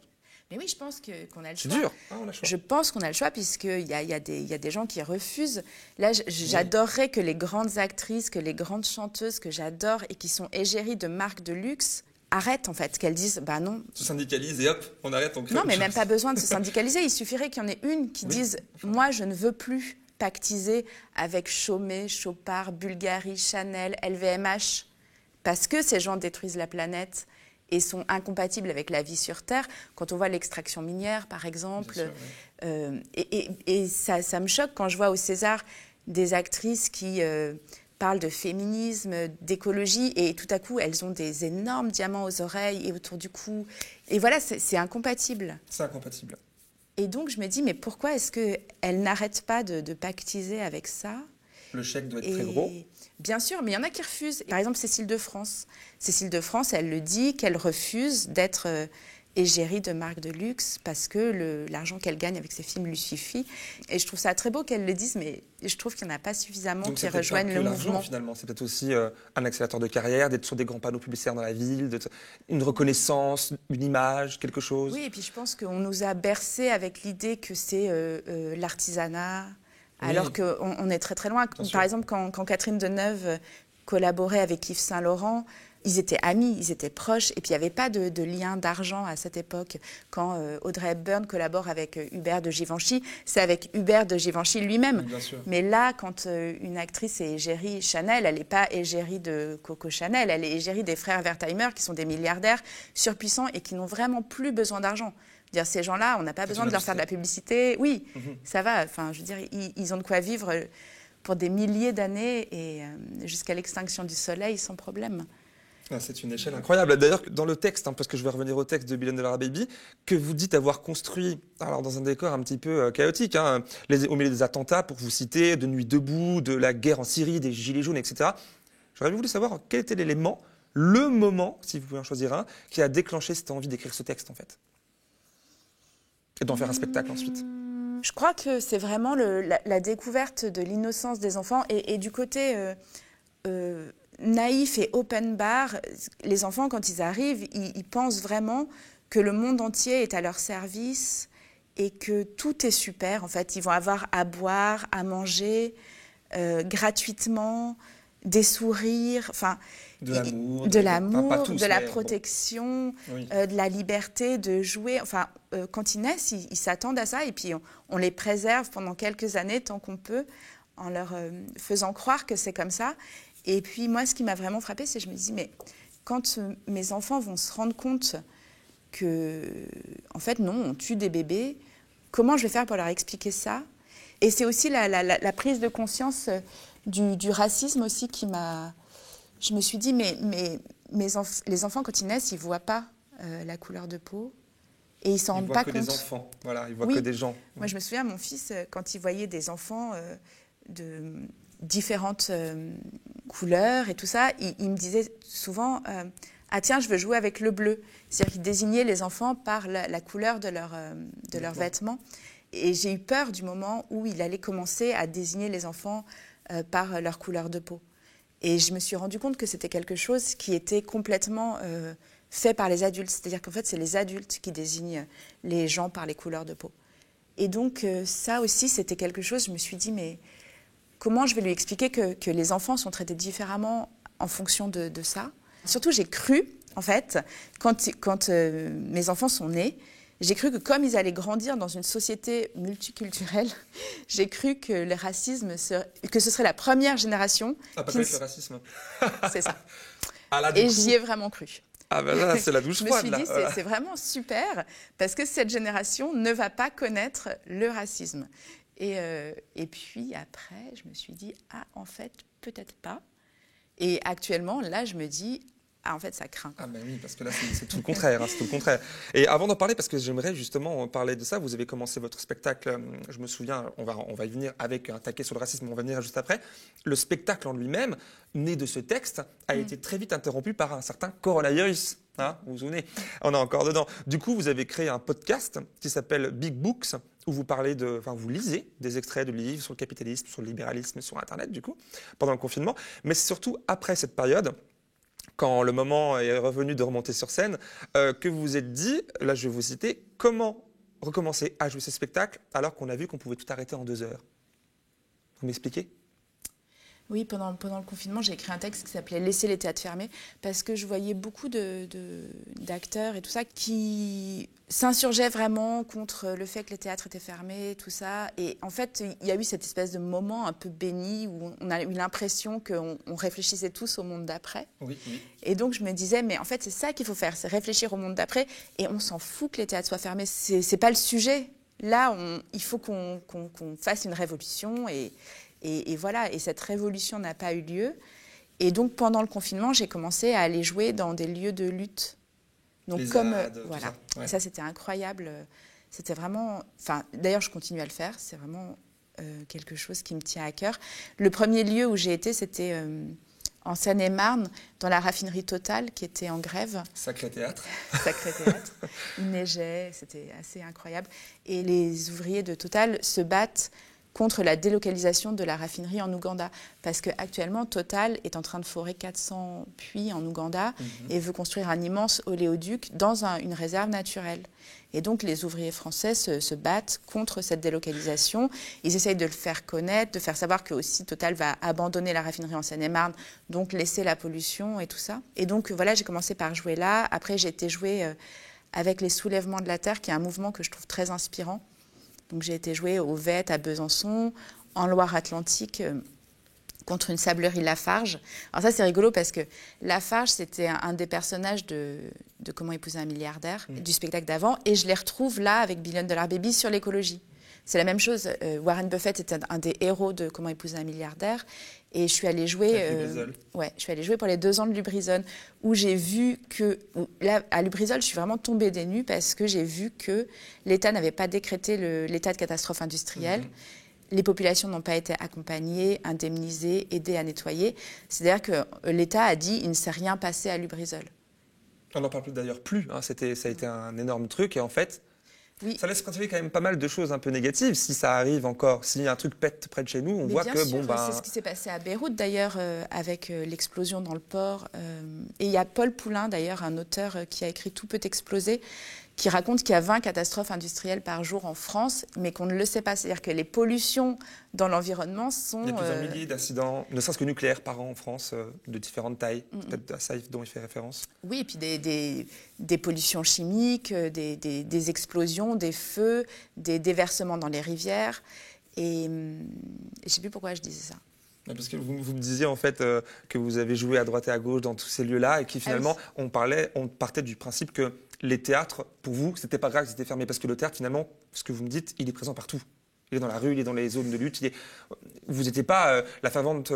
[SPEAKER 1] Mais oui, je pense qu'on a le choix.
[SPEAKER 2] C'est dur, on a le choix.
[SPEAKER 1] Je pense qu'on a le choix, puisqu'il y a des gens qui refusent. Là, j'adorerais que les grandes actrices, que les grandes chanteuses que j'adore et qui sont égéries de marques de luxe arrêtent, en fait, qu'elles disent, non.
[SPEAKER 2] Se syndicalisent et hop, on arrête, on crée.
[SPEAKER 1] Non, mais même pas besoin de se syndicaliser. Il suffirait qu'il y en ait une qui dise, moi, je ne veux plus pactiser avec Chaumet, Chopard, Bulgari, Chanel, LVMH, parce que ces gens détruisent la planète et sont incompatibles avec la vie sur Terre. Quand on voit l'extraction minière, par exemple, sûr, et ça me choque quand je vois au César des actrices qui parlent de féminisme, d'écologie, et tout à coup, elles ont des énormes diamants aux oreilles et autour du cou. Et voilà, c'est incompatible.
[SPEAKER 2] C'est incompatible.
[SPEAKER 1] Et donc, je me dis, mais pourquoi est-ce qu'elles n'arrêtent pas de pactiser avec ça?
[SPEAKER 2] Le chèque doit être très gros.
[SPEAKER 1] Bien sûr, mais il y en a qui refusent. Par exemple, Cécile de France. Cécile de France, elle le dit, qu'elle refuse d'être égérie de marques de luxe parce que l'argent qu'elle gagne avec ses films lui suffit. Et je trouve ça très beau qu'elle le dise, mais je trouve qu'il n'y en a pas suffisamment qui rejoignent le mouvement.
[SPEAKER 2] Finalement, c'est peut-être aussi un accélérateur de carrière, d'être sur des grands panneaux publicitaires dans la ville, une reconnaissance, une image, quelque chose.
[SPEAKER 1] Oui, et puis je pense qu'on nous a bercés avec l'idée que c'est l'artisanat, alors qu'on est très très loin. Par exemple, quand Catherine Deneuve collaborait avec Yves Saint Laurent, ils étaient amis, ils étaient proches, et puis il n'y avait pas de lien d'argent à cette époque. Quand Audrey Hepburn collabore avec Hubert de Givenchy, c'est avec Hubert de Givenchy lui-même. Mais là, quand une actrice est égérie Chanel, elle n'est pas égérie de Coco Chanel, elle est égérie des frères Wertheimer, qui sont des milliardaires surpuissants et qui n'ont vraiment plus besoin d'argent. Dire, ces gens-là, on n'a pas besoin de leur faire de la publicité. Oui, ça va. Enfin, je veux dire, ils ont de quoi vivre pour des milliers d'années et jusqu'à l'extinction du soleil sans problème.
[SPEAKER 2] C'est une échelle incroyable. D'ailleurs, dans le texte, parce que je vais revenir au texte de $1 Billion Baby, que vous dites avoir construit, alors dans un décor un petit peu chaotique, au milieu des attentats, pour vous citer, de Nuit debout, de la guerre en Syrie, des Gilets jaunes, etc. J'aurais voulu savoir quel était l'élément, le moment, si vous pouvez en choisir un, qui a déclenché cette envie d'écrire ce texte, en fait. Et d'en faire un spectacle ensuite.
[SPEAKER 1] Je crois que c'est vraiment la découverte de l'innocence des enfants et du côté naïf et open bar. Les enfants, quand ils arrivent, ils pensent vraiment que le monde entier est à leur service et que tout est super. En fait, ils vont avoir à boire, à manger gratuitement, des sourires, enfin...
[SPEAKER 2] De l'amour,
[SPEAKER 1] de la protection,
[SPEAKER 2] oui.
[SPEAKER 1] De la liberté de jouer. Enfin, quand ils naissent, ils s'attendent à ça et puis on les préserve pendant quelques années tant qu'on peut en leur faisant croire que c'est comme ça. Et puis moi, ce qui m'a vraiment frappée, c'est que je me dis, mais quand mes enfants vont se rendre compte que, en fait, non, on tue des bébés, comment je vais faire pour leur expliquer ça? Et c'est aussi la prise de conscience du racisme aussi qui m'a... Je me suis dit, mais les enfants, quand ils naissent, ils ne voient pas la couleur de peau et ils ne s'en rendent pas compte.
[SPEAKER 2] Ils voient que des enfants, voilà, ils voient que des gens.
[SPEAKER 1] Moi, je me souviens, mon fils, quand il voyait des enfants de différentes couleurs et tout ça, il me disait souvent, ah tiens, je veux jouer avec le bleu. C'est-à-dire qu'il désignait les enfants par la couleur de leurs vêtements. Et j'ai eu peur du moment où il allait commencer à désigner les enfants par leur couleur de peau. Et je me suis rendu compte que c'était quelque chose qui était complètement fait par les adultes. C'est-à-dire qu'en fait, c'est les adultes qui désignent les gens par les couleurs de peau. Et donc, ça aussi, c'était quelque chose, je me suis dit, mais comment je vais lui expliquer que les enfants sont traités différemment en fonction de ça? Surtout, j'ai cru, en fait, quand mes enfants sont nés, j'ai cru que comme ils allaient grandir dans une société multiculturelle, j'ai cru que le racisme, que ce serait la première génération...
[SPEAKER 2] Ah, pas avec le racisme.
[SPEAKER 1] C'est ça.
[SPEAKER 2] Ah, là,
[SPEAKER 1] et j'y ai vraiment cru.
[SPEAKER 2] Ah ben là, c'est la douche froide.
[SPEAKER 1] Je me suis dit, c'est vraiment super, parce que cette génération ne va pas connaître le racisme. Et puis après, je me suis dit, ah, en fait, peut-être pas. Et actuellement, là, je me dis, ah, en fait, ça craint.
[SPEAKER 2] Ah ben oui, parce que là, c'est tout le contraire. C'est tout le contraire. Et avant d'en parler, parce que j'aimerais justement parler de ça, vous avez commencé votre spectacle, je me souviens, on va y venir avec un taquet sur le racisme, on va venir juste après. Le spectacle en lui-même, né de ce texte, a été très vite interrompu par un certain coronavirus. Hein, vous vous souvenez? On est encore dedans. Du coup, vous avez créé un podcast qui s'appelle Big Books, où vous parlez vous lisez des extraits de livres sur le capitalisme, sur le libéralisme, sur Internet, du coup, pendant le confinement. Mais c'est surtout après cette période, quand le moment est revenu de remonter sur scène, que vous vous êtes dit, là je vais vous citer, comment recommencer à jouer ce spectacle alors qu'on a vu qu'on pouvait tout arrêter en 2 heures. Vous m'expliquez ?
[SPEAKER 1] Oui, pendant le confinement, j'ai écrit un texte qui s'appelait « Laisser les théâtres fermés » parce que je voyais beaucoup d'acteurs et tout ça qui s'insurgeaient vraiment contre le fait que les théâtres étaient fermés, tout ça. Et en fait, il y a eu cette espèce de moment un peu béni où on a eu l'impression qu'on réfléchissait tous au monde d'après.
[SPEAKER 2] Oui, oui.
[SPEAKER 1] Et donc, je me disais, mais en fait, c'est ça qu'il faut faire, c'est réfléchir au monde d'après. Et on s'en fout que les théâtres soient fermés, c'est pas le sujet. Là, il faut qu'on fasse une révolution et voilà, et cette révolution n'a pas eu lieu. Et donc, pendant le confinement, j'ai commencé à aller jouer dans des lieux de lutte. Donc,
[SPEAKER 2] les
[SPEAKER 1] comme
[SPEAKER 2] ZAD,
[SPEAKER 1] voilà,
[SPEAKER 2] tout ça. Ouais.
[SPEAKER 1] Ça c'était incroyable. C'était vraiment, enfin, d'ailleurs, je continue à le faire. C'est vraiment quelque chose qui me tient à cœur. Le premier lieu où j'ai été, c'était en Seine-et-Marne, dans la raffinerie Total, qui était en grève.
[SPEAKER 2] Sacré théâtre.
[SPEAKER 1] Sacré théâtre. Il neigeait, c'était assez incroyable. Et les ouvriers de Total se battent contre la délocalisation de la raffinerie en Ouganda. Parce qu'actuellement, Total est en train de forer 400 puits en Ouganda et veut construire un immense oléoduc dans une réserve naturelle. Et donc, les ouvriers français se battent contre cette délocalisation. Ils essayent de le faire connaître, de faire savoir que aussi Total va abandonner la raffinerie en Seine-et-Marne, donc laisser la pollution et tout ça. Et donc, voilà, j'ai commencé par jouer là. Après, j'ai été jouer avec les Soulèvements de la Terre, qui est un mouvement que je trouve très inspirant. Donc j'ai été jouer au VET à Besançon, en Loire-Atlantique, contre une sablerie Lafarge. Alors ça c'est rigolo parce que Lafarge c'était un des personnages de Comment épouser un milliardaire, du spectacle d'avant, et je les retrouve là avec $1 Billion Baby sur l'écologie. C'est la même chose, Warren Buffett était un des héros de Comment épouser un milliardaire, et je suis allée jouer, pour les 2 ans de Lubrizol, où j'ai vu que, là, à Lubrizol, je suis vraiment tombée des nues parce que j'ai vu que l'État n'avait pas décrété l'état de catastrophe industrielle. Les populations n'ont pas été accompagnées, indemnisées, aidées à nettoyer. C'est-à-dire que l'État a dit il ne s'est rien passé à Lubrizol.
[SPEAKER 2] On n'en parle d'ailleurs plus. Hein. Ça a été un énorme truc. Et en fait,
[SPEAKER 1] oui.
[SPEAKER 2] Ça laisse présager quand même pas mal de choses un peu négatives. Si ça arrive encore, si un truc pète près de chez nous, on voit que
[SPEAKER 1] c'est ce qui s'est passé à Beyrouth d'ailleurs avec l'explosion dans le port. Et il y a Paul Poulain d'ailleurs, un auteur qui a écrit Tout peut exploser, qui raconte qu'il y a 20 catastrophes industrielles par jour en France, mais qu'on ne le sait pas. C'est-à-dire que les pollutions dans l'environnement sont...
[SPEAKER 2] Il y a plusieurs milliers d'accidents, ne serait-ce que nucléaires par an en France, de différentes tailles, peut-être à ça dont il fait référence.
[SPEAKER 1] Oui, et puis des pollutions chimiques, des explosions, des feux, des déversements dans les rivières. Et je ne sais plus pourquoi je disais ça.
[SPEAKER 2] Parce que vous me disiez en fait que vous avez joué à droite et à gauche dans tous ces lieux-là et qui finalement, on partait du principe que les théâtres, pour vous, c'était pas grave que c'était fermé parce que le théâtre, finalement, ce que vous me dites, il est présent partout. Il est dans la rue, il est dans les zones de lutte. Vous n'étiez pas la fervente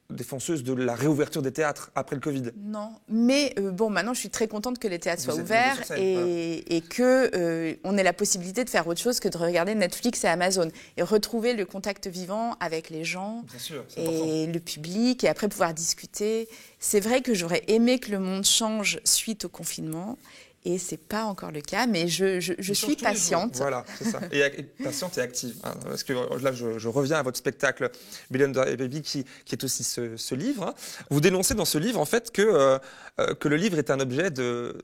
[SPEAKER 2] défenseuse de la réouverture des théâtres après le Covid.
[SPEAKER 1] Non, mais maintenant je suis très contente que les théâtres soient ouverts et qu'on ait la possibilité de faire autre chose que de regarder Netflix et Amazon et retrouver le contact vivant avec les gens.
[SPEAKER 2] Bien sûr, c'est
[SPEAKER 1] et le public et après pouvoir discuter. C'est vrai que j'aurais aimé que le monde change suite au confinement. Et ce n'est pas encore le cas, mais je suis patiente.
[SPEAKER 2] Voilà, c'est ça. Et patiente et active. Hein, parce que là, je reviens à votre spectacle $1 Billion Baby, qui est aussi ce livre. Hein. Vous dénoncez dans ce livre, en fait, que le livre est un objet de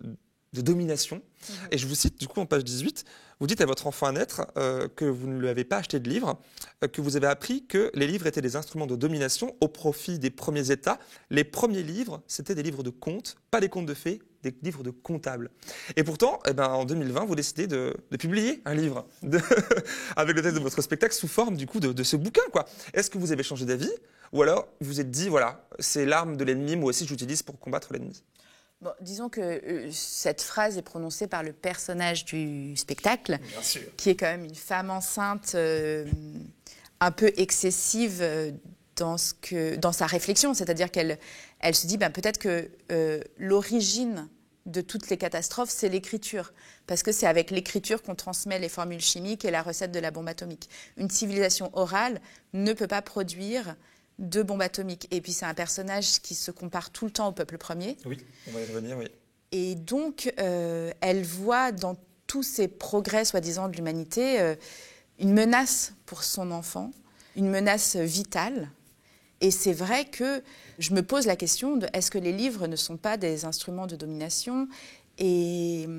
[SPEAKER 2] domination. Et je vous cite, du coup, en page 18, vous dites à votre enfant à naître que vous ne lui avez pas acheté de livre, que vous avez appris que les livres étaient des instruments de domination au profit des premiers États. Les premiers livres, c'était des livres de contes, pas des contes de fées, des livres de comptables. Et pourtant, en 2020, vous décidez de publier un livre avec le texte de votre spectacle sous forme du coup de ce bouquin, quoi. Est-ce que vous avez changé d'avis ou alors vous vous êtes dit, voilà, c'est l'arme de l'ennemi, moi aussi je l'utilise pour combattre l'ennemi?
[SPEAKER 1] Bon, disons que cette phrase est prononcée par le personnage du spectacle,
[SPEAKER 2] Bien sûr.
[SPEAKER 1] qui est quand même une femme enceinte un peu excessive dans sa réflexion. C'est-à-dire qu'elle se dit peut-être que l'origine de toutes les catastrophes, c'est l'écriture. Parce que c'est avec l'écriture qu'on transmet les formules chimiques et la recette de la bombe atomique. Une civilisation orale ne peut pas produire de bombes atomiques. Et puis c'est un personnage qui se compare tout le temps au peuple premier.
[SPEAKER 2] Oui, on va y revenir, oui.
[SPEAKER 1] Et donc, elle voit dans tous ces progrès, soi-disant, de l'humanité, une menace pour son enfant, une menace vitale. Et c'est vrai que je me pose la question de est-ce que les livres ne sont pas des instruments de domination ? Et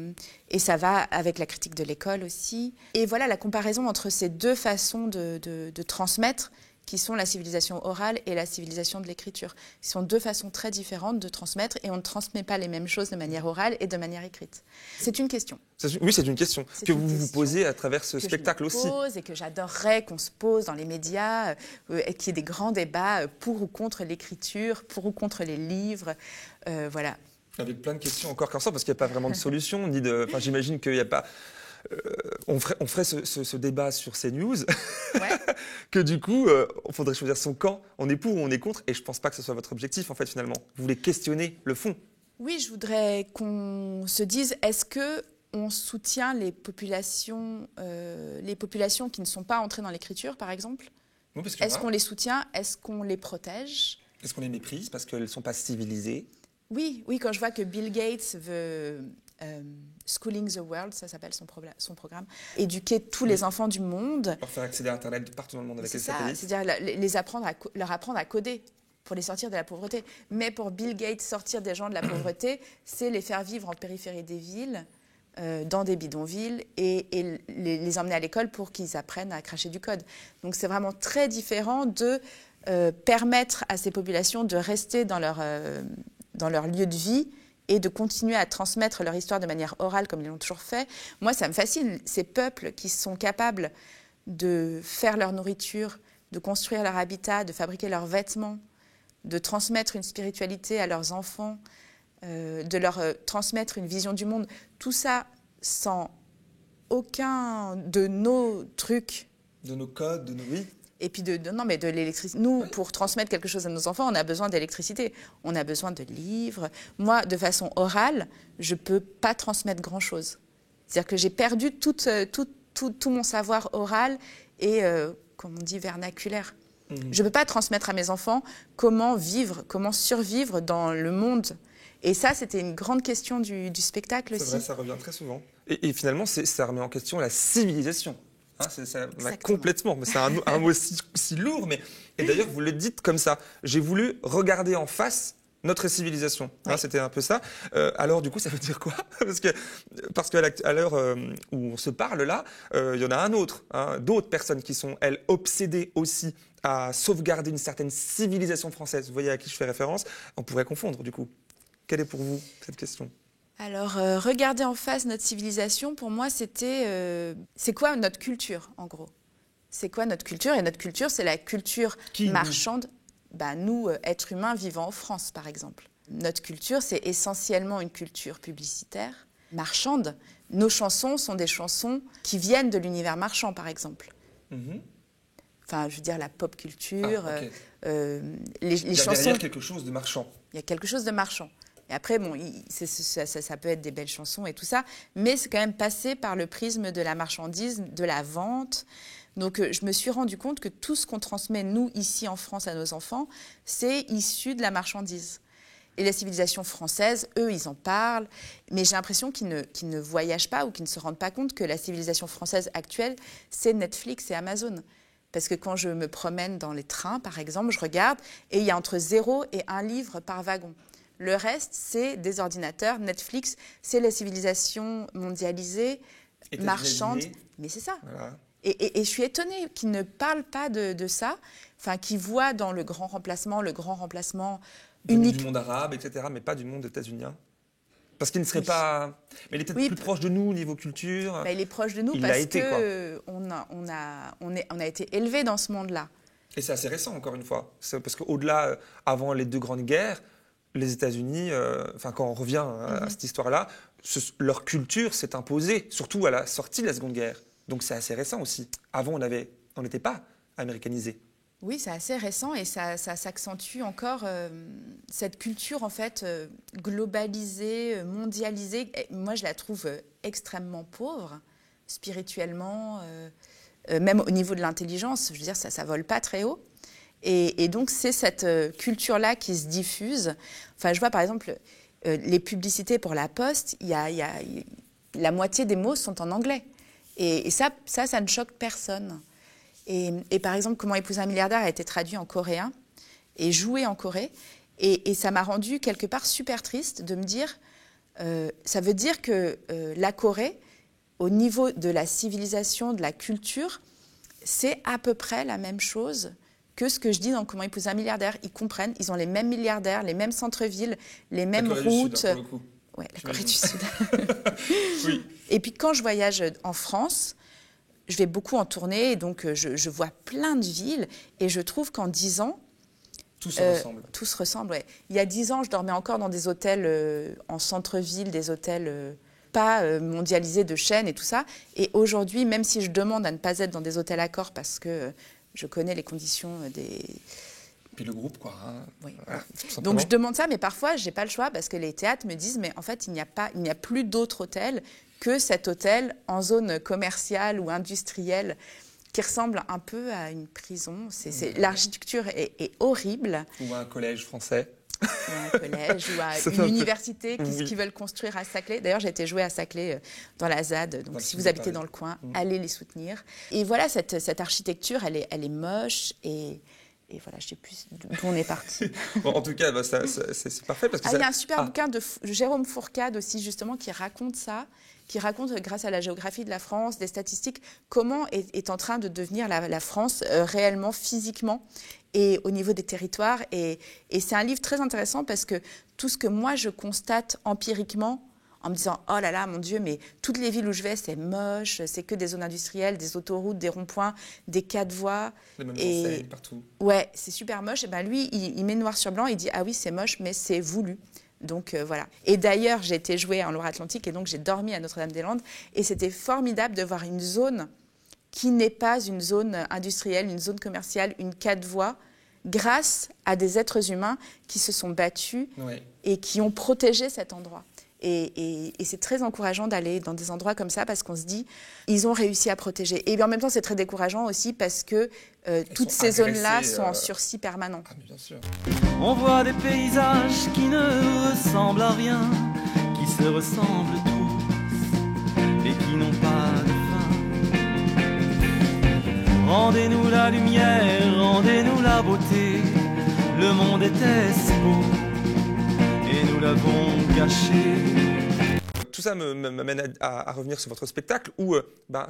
[SPEAKER 1] ça va avec la critique de l'école aussi. Et voilà la comparaison entre ces deux façons de transmettre, qui sont la civilisation orale et la civilisation de l'écriture. Ce sont deux façons très différentes de transmettre et on ne transmet pas les mêmes choses de manière orale et de manière écrite. C'est une question.
[SPEAKER 2] Oui, c'est une question que vous vous posez à travers ce spectacle
[SPEAKER 1] que je me
[SPEAKER 2] aussi.
[SPEAKER 1] pose et que j'adorerais qu'on se pose dans les médias, et qu'il y ait des grands débats pour ou contre l'écriture, pour ou contre les livres. Voilà.
[SPEAKER 2] Avec plein de questions encore comme ça, parce qu'il n'y a pas vraiment de solution, ni de. Enfin, j'imagine qu'il n'y a pas. On ferait ce débat sur CNews,
[SPEAKER 1] Ouais.
[SPEAKER 2] que du coup, il faudrait choisir son camp. On est pour ou on est contre, et je ne pense pas que ce soit votre objectif, en fait, finalement. Vous voulez questionner le fond.
[SPEAKER 1] Oui, je voudrais qu'on se dise, est-ce qu'on soutient les populations qui ne sont pas entrées dans l'écriture, par exemple ?
[SPEAKER 2] Oui, parce que
[SPEAKER 1] Est-ce qu'on les soutient ? Est-ce qu'on les protège ?
[SPEAKER 2] Est-ce qu'on les méprise parce qu'elles ne sont pas civilisées ?
[SPEAKER 1] Oui, quand je vois que Bill Gates veut Schooling the World, ça s'appelle son programme, éduquer tous les enfants du monde.
[SPEAKER 2] Leur faire accéder à Internet partout dans le monde avec les satellites.
[SPEAKER 1] C'est-à-dire leur apprendre à coder pour les sortir de la pauvreté. Mais pour Bill Gates, sortir des gens de la pauvreté, c'est les faire vivre en périphérie des villes, dans des bidonvilles, et les emmener à l'école pour qu'ils apprennent à cracher du code. Donc c'est vraiment très différent de permettre à ces populations de rester dans leur lieu de vie et de continuer à transmettre leur histoire de manière orale comme ils l'ont toujours fait. Moi, ça me fascine, ces peuples qui sont capables de faire leur nourriture, de construire leur habitat, de fabriquer leurs vêtements, de transmettre une spiritualité à leurs enfants, de leur transmettre une vision du monde. Tout ça sans aucun de nos trucs.
[SPEAKER 2] De nos codes, de nos vies.
[SPEAKER 1] Et puis de l'électricité. Nous, pour transmettre quelque chose à nos enfants, on a besoin d'électricité. On a besoin de livres. Moi, de façon orale, je ne peux pas transmettre grand-chose. C'est-à-dire que j'ai perdu tout mon savoir oral et, comme on dit, vernaculaire. Je ne peux pas transmettre à mes enfants comment vivre, comment survivre dans le monde. Et ça, c'était une grande question du spectacle aussi.
[SPEAKER 2] C'est vrai, ça revient très souvent. Et finalement, ça remet en question la civilisation. Ça va complètement, c'est un mot si lourd, et d'ailleurs vous le dites comme ça. J'ai voulu regarder en face notre civilisation.
[SPEAKER 1] Ouais.
[SPEAKER 2] C'était un peu ça. Alors du coup, ça veut dire quoi ? Parce qu'à l'heure où on se parle là, il y en a un autre, d'autres personnes qui sont, elles, obsédées aussi à sauvegarder une certaine civilisation française. Vous voyez à qui je fais référence ? On pourrait confondre du coup. Quelle est pour vous cette question ?
[SPEAKER 1] Alors, regarder en face notre civilisation, pour moi, c'était... c'est quoi notre culture, en gros ? C'est quoi notre culture ? Et notre culture, c'est la culture marchande. Nous, êtres humains vivant en France, par exemple. Notre culture, c'est essentiellement une culture publicitaire, marchande. Nos chansons sont des chansons qui viennent de l'univers marchand, par exemple. Enfin, je veux dire, la pop culture,
[SPEAKER 2] okay.
[SPEAKER 1] Les chansons...
[SPEAKER 2] Il y a derrière quelque chose de marchand.
[SPEAKER 1] Il y a quelque chose de marchand. Et après, ça peut être des belles chansons et tout ça, mais c'est quand même passé par le prisme de la marchandise, de la vente. Donc, je me suis rendu compte que tout ce qu'on transmet, nous, ici en France, à nos enfants, c'est issu de la marchandise. Et la civilisation française, eux, ils en parlent, mais j'ai l'impression qu'ils ne voyagent pas ou qu'ils ne se rendent pas compte que la civilisation française actuelle, c'est Netflix et Amazon. Parce que quand je me promène dans les trains, par exemple, je regarde, et il y a entre 0 et 1 livre par wagon. Le reste, c'est des ordinateurs. Netflix, c'est la civilisation mondialisée, marchande. Mais c'est ça. Voilà. Et je suis étonnée qu'ils ne parlent pas de ça, enfin, qu'ils voient dans le grand remplacement unique.
[SPEAKER 2] Du monde arabe, etc., mais pas du monde états-unien. Parce qu'il ne serait pas... Mais il est peut-être plus proche de nous au niveau culture.
[SPEAKER 1] Il est proche de nous parce qu'on a été élevés dans ce monde-là.
[SPEAKER 2] Et c'est assez récent, encore une fois. Parce qu'au-delà, avant les 2 grandes guerres, les États-Unis, quand on revient à cette histoire-là, leur culture s'est imposée, surtout à la sortie de la Seconde Guerre. Donc c'est assez récent aussi. Avant, on n'était pas américanisé.
[SPEAKER 1] Oui, c'est assez récent et ça s'accentue encore, cette culture en fait globalisée, mondialisée. Moi, je la trouve extrêmement pauvre, spirituellement, même au niveau de l'intelligence. Je veux dire, ça vole pas très haut. Et donc, c'est cette culture-là qui se diffuse. Enfin, je vois par exemple les publicités pour la Poste, la moitié des mots sont en anglais. Et ça ne choque personne. Et par exemple, Comment épouser un milliardaire a été traduit en coréen et joué en Corée. Et ça m'a rendu quelque part super triste de me dire, ça veut dire que la Corée, au niveau de la civilisation, de la culture, c'est à peu près la même chose que ce que je dis dans Comment épouser un milliardaire. Ils comprennent, ils ont les mêmes milliardaires, les mêmes centres-villes, les mêmes routes.
[SPEAKER 2] Sud, pour le coup.
[SPEAKER 1] Ouais, la Corée du Sud.
[SPEAKER 2] Oui.
[SPEAKER 1] Et puis quand je voyage en France, je vais beaucoup en tournée, et donc je vois plein de villes, et je trouve qu'en 10 ans...
[SPEAKER 2] Tout se ressemble.
[SPEAKER 1] Tout se ressemble, ouais. Il y a 10 ans, je dormais encore dans des hôtels en centre-ville, des hôtels pas mondialisés de chaînes et tout ça. Et aujourd'hui, même si je demande à ne pas être dans des hôtels Accor parce que je connais les conditions des...
[SPEAKER 2] Puis le groupe, quoi. Hein.
[SPEAKER 1] Oui.
[SPEAKER 2] Voilà,
[SPEAKER 1] donc je demande ça, mais parfois, je n'ai pas le choix parce que les théâtres me disent, mais en fait, il n'y a plus d'autres hôtels que cet hôtel en zone commerciale ou industrielle qui ressemble un peu à une prison. L'architecture est horrible.
[SPEAKER 2] Ou à un collège français.
[SPEAKER 1] Ou à un collège, ou à une université qui veulent construire à Saclay. D'ailleurs, j'ai été jouer à Saclay dans la ZAD. Donc, si vous habitez dans le coin, allez les soutenir. Et voilà, cette architecture, elle est moche et voilà, je ne sais plus d'où on est parti.
[SPEAKER 2] Bon, en tout cas, c'est parfait. Parce que
[SPEAKER 1] il y a un super bouquin de Jérôme Fourcade aussi, justement, qui raconte ça, qui raconte, grâce à la géographie de la France, des statistiques, comment est en train de devenir la France réellement, physiquement, et au niveau des territoires. Et c'est un livre très intéressant parce que tout ce que moi, je constate empiriquement, en me disant « Oh là là, mon Dieu, mais toutes les villes où je vais, c'est moche, c'est que des zones industrielles, des autoroutes, des ronds-points, des 4 voies. »
[SPEAKER 2] Les mêmes enseignes partout.
[SPEAKER 1] Ouais, c'est super moche. Et ben lui, il met noir sur blanc, il dit « Ah oui, c'est moche, mais c'est voulu. » Donc voilà. Et d'ailleurs, j'ai été jouer en Loire-Atlantique et donc j'ai dormi à Notre-Dame-des-Landes. Et c'était formidable de voir une zone qui n'est pas une zone industrielle, une zone commerciale, une 4 voies, grâce à des êtres humains qui se sont battus et qui ont protégé cet endroit. Et c'est très encourageant d'aller dans des endroits comme ça parce qu'on se dit, ils ont réussi à protéger. Et bien, en même temps, c'est très décourageant aussi parce que toutes ces zones-là sont en sursis permanent.
[SPEAKER 2] Ah, mais bien sûr.
[SPEAKER 7] On voit des paysages qui ne ressemblent à rien, qui se ressemblent tous et qui n'ont pas de fin. Rendez-nous la lumière, rendez-nous la beauté, le monde était si beau et nous l'avons gâché.
[SPEAKER 2] Tout ça m'amène à revenir sur votre spectacle où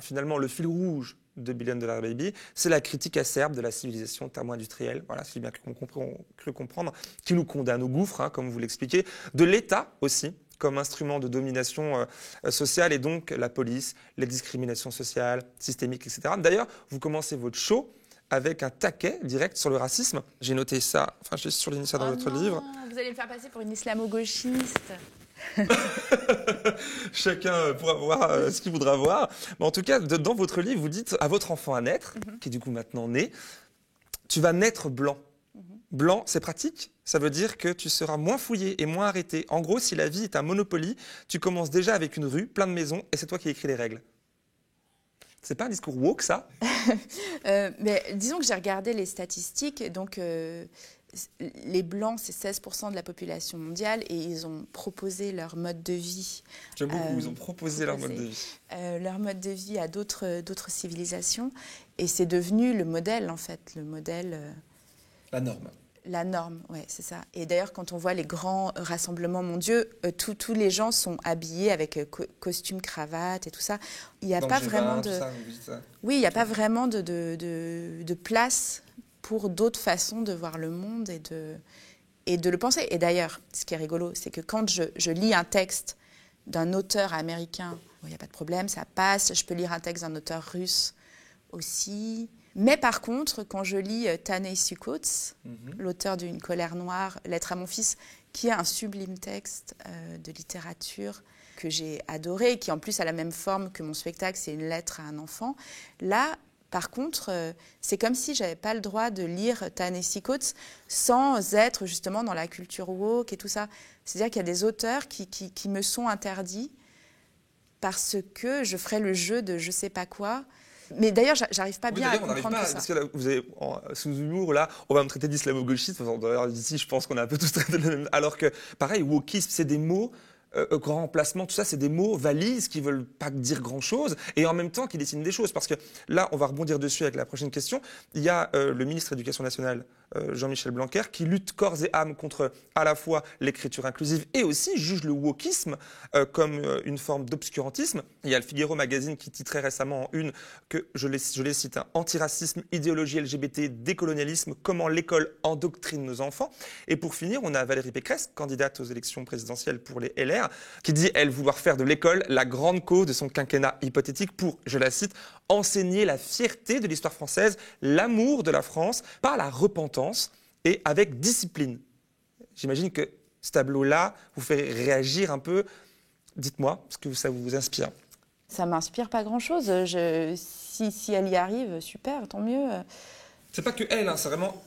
[SPEAKER 2] finalement le fil rouge de Billion Dollar Baby, c'est la critique acerbe de la civilisation thermo-industrielle, voilà, c'est bien qu'on cru comprendre, qui nous condamne au gouffre, hein, comme vous l'expliquez, de l'État aussi, comme instrument de domination sociale, et donc la police, les discriminations sociales, systémiques, etc. D'ailleurs, vous commencez votre show avec un taquet direct sur le racisme. J'ai noté ça, enfin j'ai surligné ça dans votre livre.
[SPEAKER 1] Vous allez me faire passer pour une islamo-gauchiste.
[SPEAKER 2] Chacun pourra voir ce qu'il voudra voir. Mais en tout cas, dans votre livre, vous dites à votre enfant à naître, qui est du coup maintenant né, tu vas naître blanc. Blanc, c'est pratique. Ça veut dire que tu seras moins fouillé et moins arrêté. En gros, si la vie est un Monopoly, tu commences déjà avec une rue, plein de maisons, et c'est toi qui écris les règles. C'est pas un discours woke, ça?
[SPEAKER 1] Mais disons que j'ai regardé les statistiques. Donc, les Blancs, c'est 16% de la population mondiale et ils ont proposé leur mode de vie.
[SPEAKER 2] J'aime beaucoup, ils ont proposé leur mode de vie.
[SPEAKER 1] Leur mode de vie à d'autres civilisations. Et c'est devenu le modèle, en fait. Le modèle...
[SPEAKER 2] La norme.
[SPEAKER 1] La norme, oui, c'est ça. Et d'ailleurs, quand on voit les grands rassemblements mondiaux, tous les gens sont habillés avec costume, cravate et tout ça. Il n'y a pas vraiment de... Oui, il n'y a pas vraiment de place pour d'autres façons de voir le monde et de le penser. Et d'ailleurs, ce qui est rigolo, c'est que quand je lis un texte d'un auteur américain, il n'y a pas de problème, ça passe. Je peux lire un texte d'un auteur russe aussi. Mais par contre, quand je lis Ta-Nehisi Coates, l'auteur d'Une colère noire, Lettre à mon fils, qui est un sublime texte de littérature que j'ai adoré, et qui en plus a la même forme que mon spectacle, c'est une lettre à un enfant. Là, par contre, c'est comme si je n'avais pas le droit de lire Ta-Nehisi Coates sans être justement dans la culture woke et tout ça. C'est-à-dire qu'il y a des auteurs qui me sont interdits parce que je ferais le jeu de je ne sais pas quoi. Mais d'ailleurs, j'arrive pas bien à comprendre tout ça.
[SPEAKER 2] Parce que là, vous avez, sous humour, là, on va me traiter d'islamo-gauchiste. D'ailleurs, ici, je pense qu'on a un peu tous traité de la même. Alors que, pareil, wokisme, c'est des mots, grand remplacement, tout ça, c'est des mots valises qui veulent pas dire grand-chose et en même temps qui dessinent des choses. Parce que là, on va rebondir dessus avec la prochaine question. Il y a le ministre de l'Éducation nationale, Jean-Michel Blanquer, qui lutte corps et âme contre à la fois l'écriture inclusive et aussi juge le wokisme comme une forme d'obscurantisme. Il y a le Figaro Magazine qui titrait récemment en une que, je les cite, antiracisme, idéologie LGBT, décolonialisme, comment l'école endoctrine nos enfants. Et pour finir, on a Valérie Pécresse, candidate aux élections présidentielles pour les LR, qui dit, elle, vouloir faire de l'école la grande cause de son quinquennat hypothétique pour, je la cite, enseigner la fierté de l'histoire française, l'amour de la France, par la repentance et avec discipline. J'imagine que ce tableau-là vous fait réagir un peu. Dites-moi, ce que ça vous inspire.
[SPEAKER 1] Ça m'inspire pas grand-chose. Si elle y arrive, super, tant mieux.
[SPEAKER 2] C'est pas que elle, c'est vraiment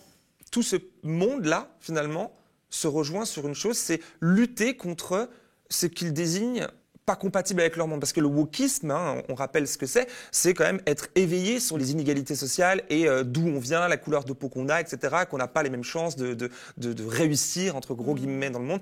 [SPEAKER 2] tout ce monde-là, finalement, se rejoint sur une chose, c'est lutter contre ce qu'ils désignent pas compatible avec leur monde. Parce que le wokisme, on rappelle ce que c'est quand même être éveillé sur les inégalités sociales et d'où on vient, la couleur de peau qu'on a, etc., qu'on n'a pas les mêmes chances de réussir, entre gros guillemets, dans le monde.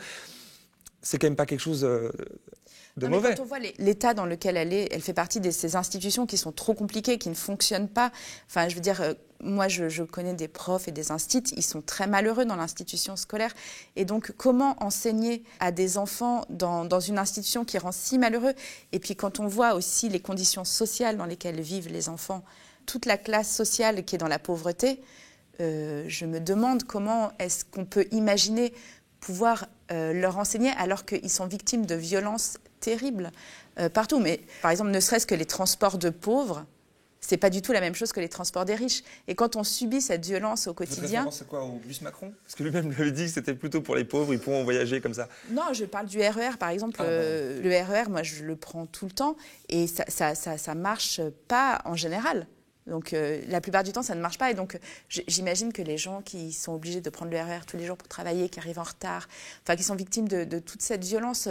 [SPEAKER 2] C'est quand même pas quelque chose de mauvais.
[SPEAKER 1] Quand on voit l'état dans lequel elle est, elle fait partie de ces institutions qui sont trop compliquées, qui ne fonctionnent pas. Enfin, je veux dire, moi, je connais des profs et des instituts, ils sont très malheureux dans l'institution scolaire. Et donc, comment enseigner à des enfants dans une institution qui rend si malheureux? Et puis, quand on voit aussi les conditions sociales dans lesquelles vivent les enfants, toute la classe sociale qui est dans la pauvreté, je me demande comment est-ce qu'on peut imaginer pouvoir leur enseigner alors qu'ils sont victimes de violences terribles partout. Mais par exemple, ne serait-ce que les transports de pauvres, c'est pas du tout la même chose que les transports des riches. Et quand on subit cette violence au quotidien...
[SPEAKER 2] Votre référence, c'est quoi, au bus Macron? Parce que lui-même l'avait dit que c'était plutôt pour les pauvres, ils pourront voyager comme ça.
[SPEAKER 1] Non, je parle du RER, par exemple. Le RER, moi, je le prends tout le temps et ça marche pas en général. Donc, la plupart du temps, ça ne marche pas. Et donc, j'imagine que les gens qui sont obligés de prendre le RER tous les jours pour travailler, qui arrivent en retard, enfin, qui sont victimes de toute cette violence,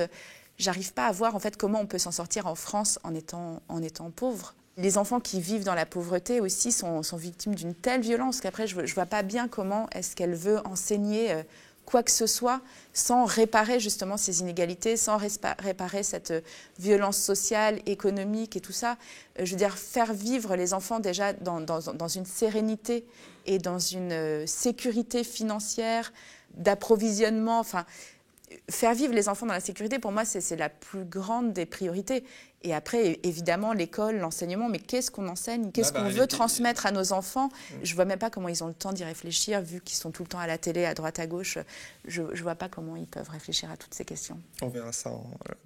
[SPEAKER 1] j'arrive pas à voir, en fait, comment on peut s'en sortir en France en étant pauvre. Les enfants qui vivent dans la pauvreté aussi sont victimes d'une telle violence qu'après, je vois pas bien comment est-ce qu'elle veut enseigner quoi que ce soit sans réparer justement ces inégalités, sans réparer cette violence sociale, économique et tout ça. Je veux dire, faire vivre les enfants déjà dans une sérénité et dans une sécurité financière, d'approvisionnement, enfin, faire vivre les enfants dans la sécurité, pour moi, c'est la plus grande des priorités. Et après, évidemment, l'école, l'enseignement, mais qu'est-ce qu'on enseigne? Qu'est-ce qu'on veut transmettre à nos enfants? Je ne vois même pas comment ils ont le temps d'y réfléchir, vu qu'ils sont tout le temps à la télé, à droite, à gauche. Je ne vois pas comment ils peuvent réfléchir à toutes ces questions.
[SPEAKER 2] On verra ça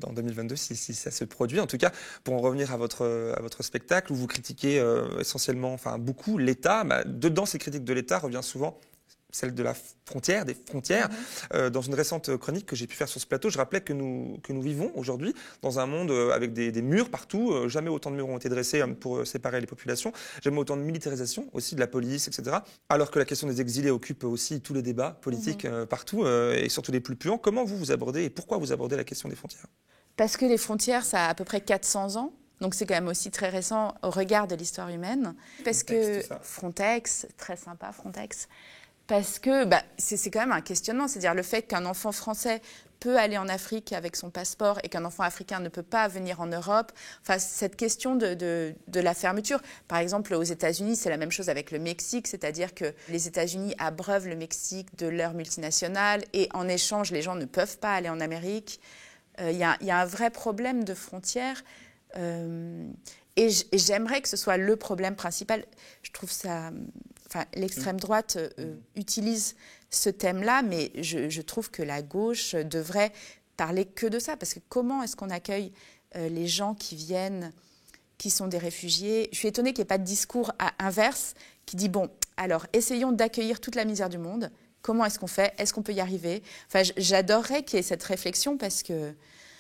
[SPEAKER 2] dans 2022, si ça se produit. En tout cas, pour en revenir à votre spectacle, où vous critiquez essentiellement, enfin beaucoup, l'État, dedans, ces critiques de l'État revient souvent celle de la frontière, des frontières. Dans une récente chronique que j'ai pu faire sur ce plateau, je rappelais que nous vivons aujourd'hui dans un monde avec des murs partout. Jamais autant de murs ont été dressés pour séparer les populations. Jamais autant de militarisation aussi de la police, etc. Alors que la question des exilés occupe aussi tous les débats politiques partout et surtout les plus puants. Comment vous abordez et pourquoi vous abordez la question des frontières?
[SPEAKER 1] Parce que les frontières, ça a à peu près 400 ans. Donc c'est quand même aussi très récent au regard de l'histoire humaine. Parce que Frontex, très sympa Frontex. Parce que c'est quand même un questionnement, c'est-à-dire le fait qu'un enfant français peut aller en Afrique avec son passeport et qu'un enfant africain ne peut pas venir en Europe. Enfin, cette question de la fermeture. Par exemple, aux États-Unis, c'est la même chose avec le Mexique, c'est-à-dire que les États-Unis abreuvent le Mexique de leurs multinationales et en échange, les gens ne peuvent pas aller en Amérique. Il y a un vrai problème de frontières. Et j'aimerais que ce soit le problème principal. Je trouve ça... Enfin, l'extrême droite utilise ce thème-là, mais je trouve que la gauche devrait parler que de ça. Parce que comment est-ce qu'on accueille les gens qui viennent qui sont des réfugiés. Je suis étonnée qu'il n'y ait pas de discours inverse qui dit, bon, alors, essayons d'accueillir toute la misère du monde. Comment est-ce qu'on fait? Est-ce qu'on peut y arriver? Enfin, j'adorerais qu'il y ait cette réflexion parce que...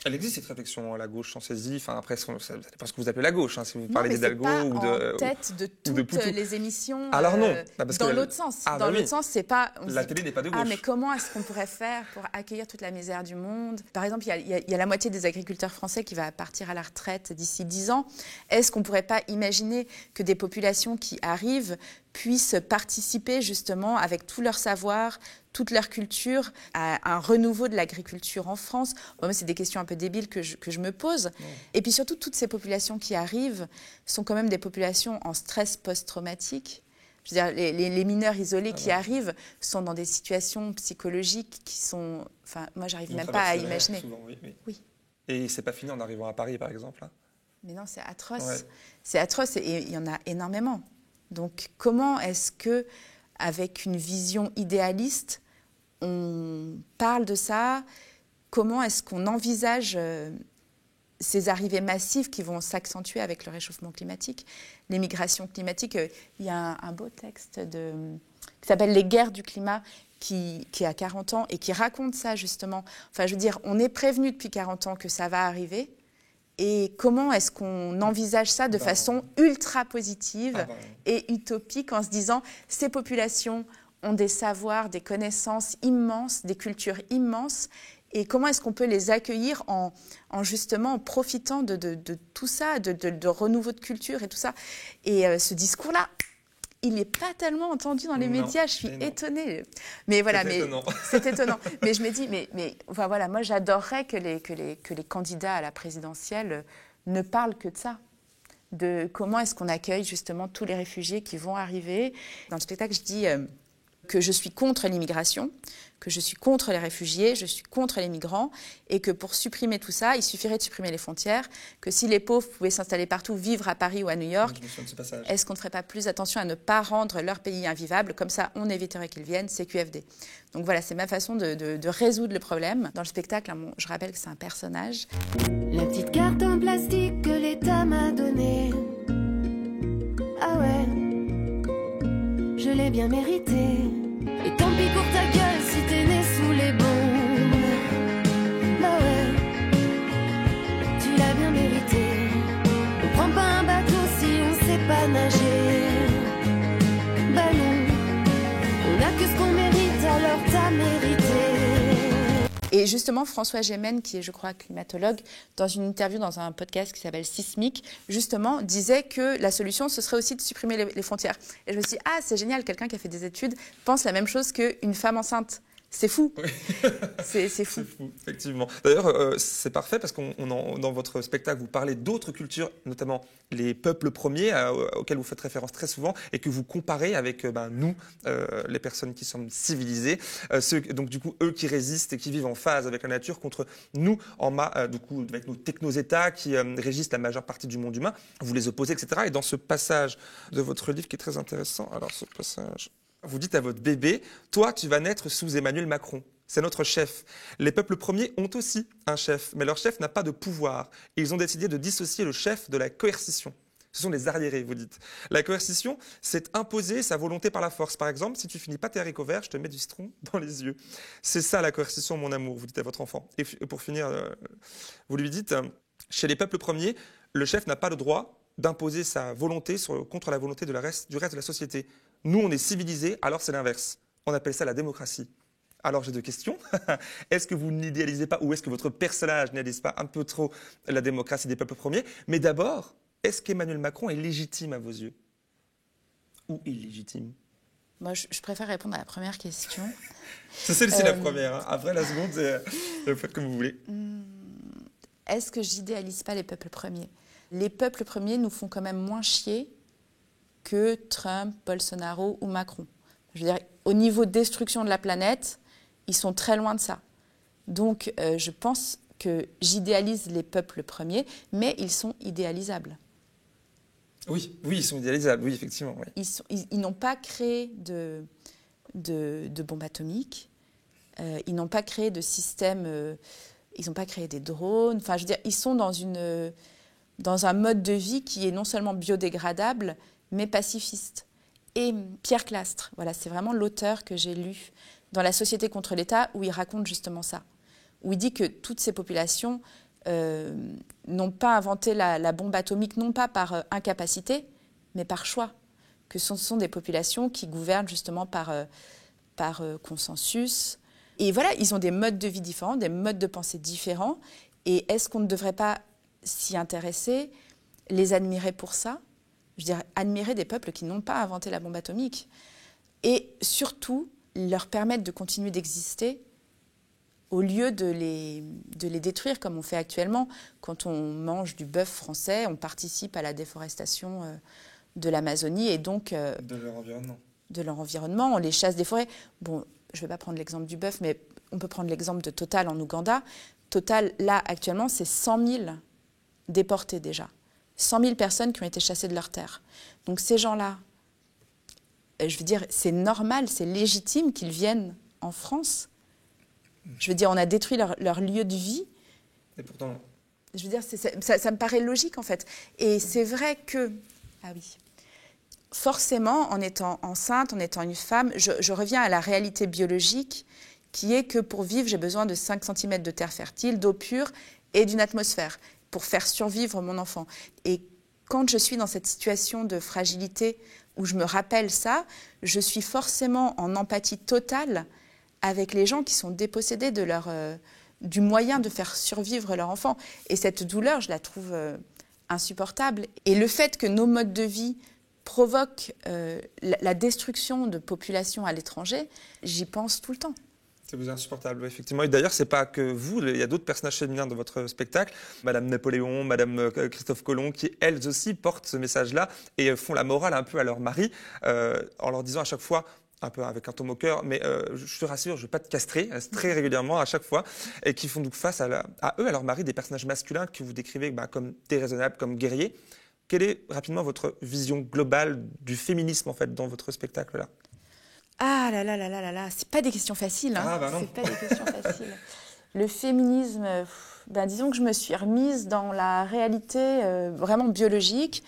[SPEAKER 2] Elle existe cette réflexion, la gauche s'en saisit. Enfin, après, ça dépend ce que vous appelez la gauche. Hein, si vous parlez d'Hidalgo
[SPEAKER 1] ou de... en tête de toutes les émissions.
[SPEAKER 2] Alors non. Parce
[SPEAKER 1] dans l'autre sens. Dans l'autre sens, c'est pas...
[SPEAKER 2] La télé n'est pas de gauche.
[SPEAKER 1] Ah, mais comment est-ce qu'on pourrait faire pour accueillir toute la misère du monde? Par exemple, il y a la moitié des agriculteurs français qui va partir à la retraite d'ici 10 ans. Est-ce qu'on ne pourrait pas imaginer que des populations qui arrivent puissent participer justement avec tout leur savoir, toute leur culture, à un renouveau de l'agriculture en France? Bon, c'est des questions un peu débiles que je me pose. Ouais. Et puis surtout, toutes ces populations qui arrivent sont quand même des populations en stress post-traumatique. Je veux dire, les mineurs isolés qui arrivent sont dans des situations psychologiques qui sont... Enfin, moi, j'arrive même pas à imaginer.
[SPEAKER 2] Souvent, oui. Et c'est pas fini en arrivant à Paris, par exemple, hein.
[SPEAKER 1] Mais non, c'est atroce. Ouais. C'est atroce et il y en a énormément. Donc, comment est-ce que, avec une vision idéaliste, on parle de ça? Comment est-ce qu'on envisage ces arrivées massives qui vont s'accentuer avec le réchauffement climatique, les migrations climatiques? Il y a un beau texte qui s'appelle « Les guerres du climat » qui a 40 ans et qui raconte ça, justement. Enfin, je veux dire, on est prévenu depuis 40 ans que ça va arriver. Et comment est-ce qu'on envisage ça de façon ultra positive et utopique en se disant ces populations ont des savoirs, des connaissances immenses, des cultures immenses, et comment est-ce qu'on peut les accueillir en justement en profitant de tout ça, de renouveau de culture et tout ça. Et ce discours-là, il n'est pas tellement entendu dans les médias, je suis étonnée. Mais voilà, c'est étonnant. Mais je me dis, mais enfin, voilà, moi j'adorerais que les candidats à la présidentielle ne parlent que de ça. De comment est-ce qu'on accueille justement tous les réfugiés qui vont arriver. Dans le spectacle, je dis que je suis contre l'immigration, que je suis contre les réfugiés, je suis contre les migrants, et que pour supprimer tout ça, il suffirait de supprimer les frontières, que si les pauvres pouvaient s'installer partout, vivre à Paris ou à New York, est-ce qu'on ne ferait pas plus attention à ne pas rendre leur pays invivable? Comme ça, on éviterait qu'ils viennent, c'est QFD. Donc voilà, c'est ma façon de résoudre le problème. Dans le spectacle, je rappelle que c'est un personnage.
[SPEAKER 8] La petite carte en plastique que l'État m'a donnée, ah ouais, je l'ai bien méritée. Et tant pis pour ta gueule si t'es né sous les bombes. Bah ouais, tu l'as bien mérité. On prend pas un bateau si on sait pas nager. Bah non, on a que ce qu'on mérite, alors t'as mérité.
[SPEAKER 1] Et justement, François Gémen, qui est, je crois, climatologue, dans une interview dans un podcast qui s'appelle Sismique, justement, disait que la solution, ce serait aussi de supprimer les frontières. Et je me suis dit, ah, c'est génial, quelqu'un qui a fait des études pense la même chose qu'une femme enceinte. C'est fou. Oui. C'est fou.
[SPEAKER 2] C'est fou, effectivement. D'ailleurs, c'est parfait parce dans votre spectacle, vous parlez d'autres cultures, notamment les peuples premiers, auxquels vous faites référence très souvent, et que vous comparez avec nous, les personnes qui sommes civilisées, donc du coup, eux qui résistent et qui vivent en phase avec la nature, contre nous, du coup, avec nos techno-États qui régissent la majeure partie du monde humain. Vous les opposez, etc. Et dans ce passage de votre livre qui est très intéressant, alors ce passage... Vous dites à votre bébé, toi, tu vas naître sous Emmanuel Macron. C'est notre chef. Les peuples premiers ont aussi un chef, mais leur chef n'a pas de pouvoir. Ils ont décidé de dissocier le chef de la coercition. Ce sont les arriérés, vous dites. La coercition, c'est imposer sa volonté par la force. Par exemple, si tu finis pas tes haricots verts, je te mets du citron dans les yeux. C'est ça la coercition, mon amour, vous dites à votre enfant. Et pour finir, vous lui dites, chez les peuples premiers, le chef n'a pas le droit d'imposer sa volonté contre la volonté du reste de la société. Nous, on est civilisés, alors c'est l'inverse. On appelle ça la démocratie. Alors j'ai deux questions. Est-ce que vous n'idéalisez pas, ou est-ce que votre personnage n'idéalise pas un peu trop la démocratie des peuples premiers? Mais d'abord, est-ce qu'Emmanuel Macron est légitime à vos yeux? Ou illégitime?
[SPEAKER 1] Moi, je préfère répondre à la première question.
[SPEAKER 2] C'est celle-ci la première. Hein. Après, la seconde, faites comme vous voulez.
[SPEAKER 1] Est-ce que j'idéalise pas les peuples premiers? Les peuples premiers nous font quand même moins chier que Trump, Bolsonaro ou Macron. Je veux dire, au niveau de destruction de la planète, ils sont très loin de ça. Donc, je pense que j'idéalise les peuples premiers, mais ils sont idéalisables.
[SPEAKER 2] Oui, ils sont idéalisables, oui, effectivement. Oui.
[SPEAKER 1] Ils n'ont pas créé de bombes atomiques, ils n'ont pas créé de système, ils n'ont pas créé des drones. Enfin, je veux dire, ils sont dans dans un mode de vie qui est non seulement biodégradable, mais pacifiste. Et Pierre Clastres, voilà, c'est vraiment l'auteur que j'ai lu dans La société contre l'État, où il raconte justement ça, où il dit que toutes ces populations n'ont pas inventé la bombe atomique, non pas par incapacité, mais par choix, que ce sont des populations qui gouvernent justement par consensus. Et voilà, ils ont des modes de vie différents, des modes de pensée différents. Et est-ce qu'on ne devrait pas s'y intéresser, les admirer pour ça? Je dirais admirer des peuples qui n'ont pas inventé la bombe atomique. Et surtout, leur permettre de continuer d'exister au lieu de les détruire comme on fait actuellement. Quand on mange du bœuf français, on participe à la déforestation de l'Amazonie et donc
[SPEAKER 2] de leur environnement.
[SPEAKER 1] De leur environnement, on les chasse des forêts. Bon, je ne vais pas prendre l'exemple du bœuf, mais on peut prendre l'exemple de Total en Ouganda. Total, là, actuellement, c'est 100 000 déportés déjà. 100 000 personnes qui ont été chassées de leurs terres. Donc ces gens-là, je veux dire, c'est normal, c'est légitime qu'ils viennent en France. Je veux dire, on a détruit leur lieu de vie.
[SPEAKER 2] Et pourtant...
[SPEAKER 1] Je veux dire, ça me paraît logique, en fait. Et c'est vrai que... Ah oui. Forcément, en étant enceinte, en étant une femme, je reviens à la réalité biologique qui est que pour vivre, j'ai besoin de 5 cm de terre fertile, d'eau pure et d'une atmosphère pour faire survivre mon enfant. Et quand je suis dans cette situation de fragilité où je me rappelle ça, je suis forcément en empathie totale avec les gens qui sont dépossédés de du moyen de faire survivre leur enfant. Et cette douleur, je la trouve insupportable. Et le fait que nos modes de vie provoquent la destruction de populations à l'étranger, j'y pense tout le temps.
[SPEAKER 2] Ça vous est insupportable, effectivement. Et d'ailleurs, c'est pas que vous, il y a d'autres personnages féminins dans votre spectacle, Madame Napoléon, Madame Christophe Colomb, qui elles aussi portent ce message-là et font la morale un peu à leur mari, en leur disant à chaque fois, un peu avec un ton moqueur, mais je te rassure, je ne vais pas te castrer, très régulièrement, à chaque fois, et qui font donc face à eux, à leur mari, des personnages masculins que vous décrivez comme déraisonnables, comme guerriers. Quelle est rapidement votre vision globale du féminisme, en fait, dans votre spectacle-là?
[SPEAKER 1] Ah là là là là là là, c'est pas des questions faciles, hein.
[SPEAKER 2] Ah bah non.
[SPEAKER 1] C'est pas des questions faciles. Le féminisme, disons que je me suis remise dans la réalité vraiment biologique,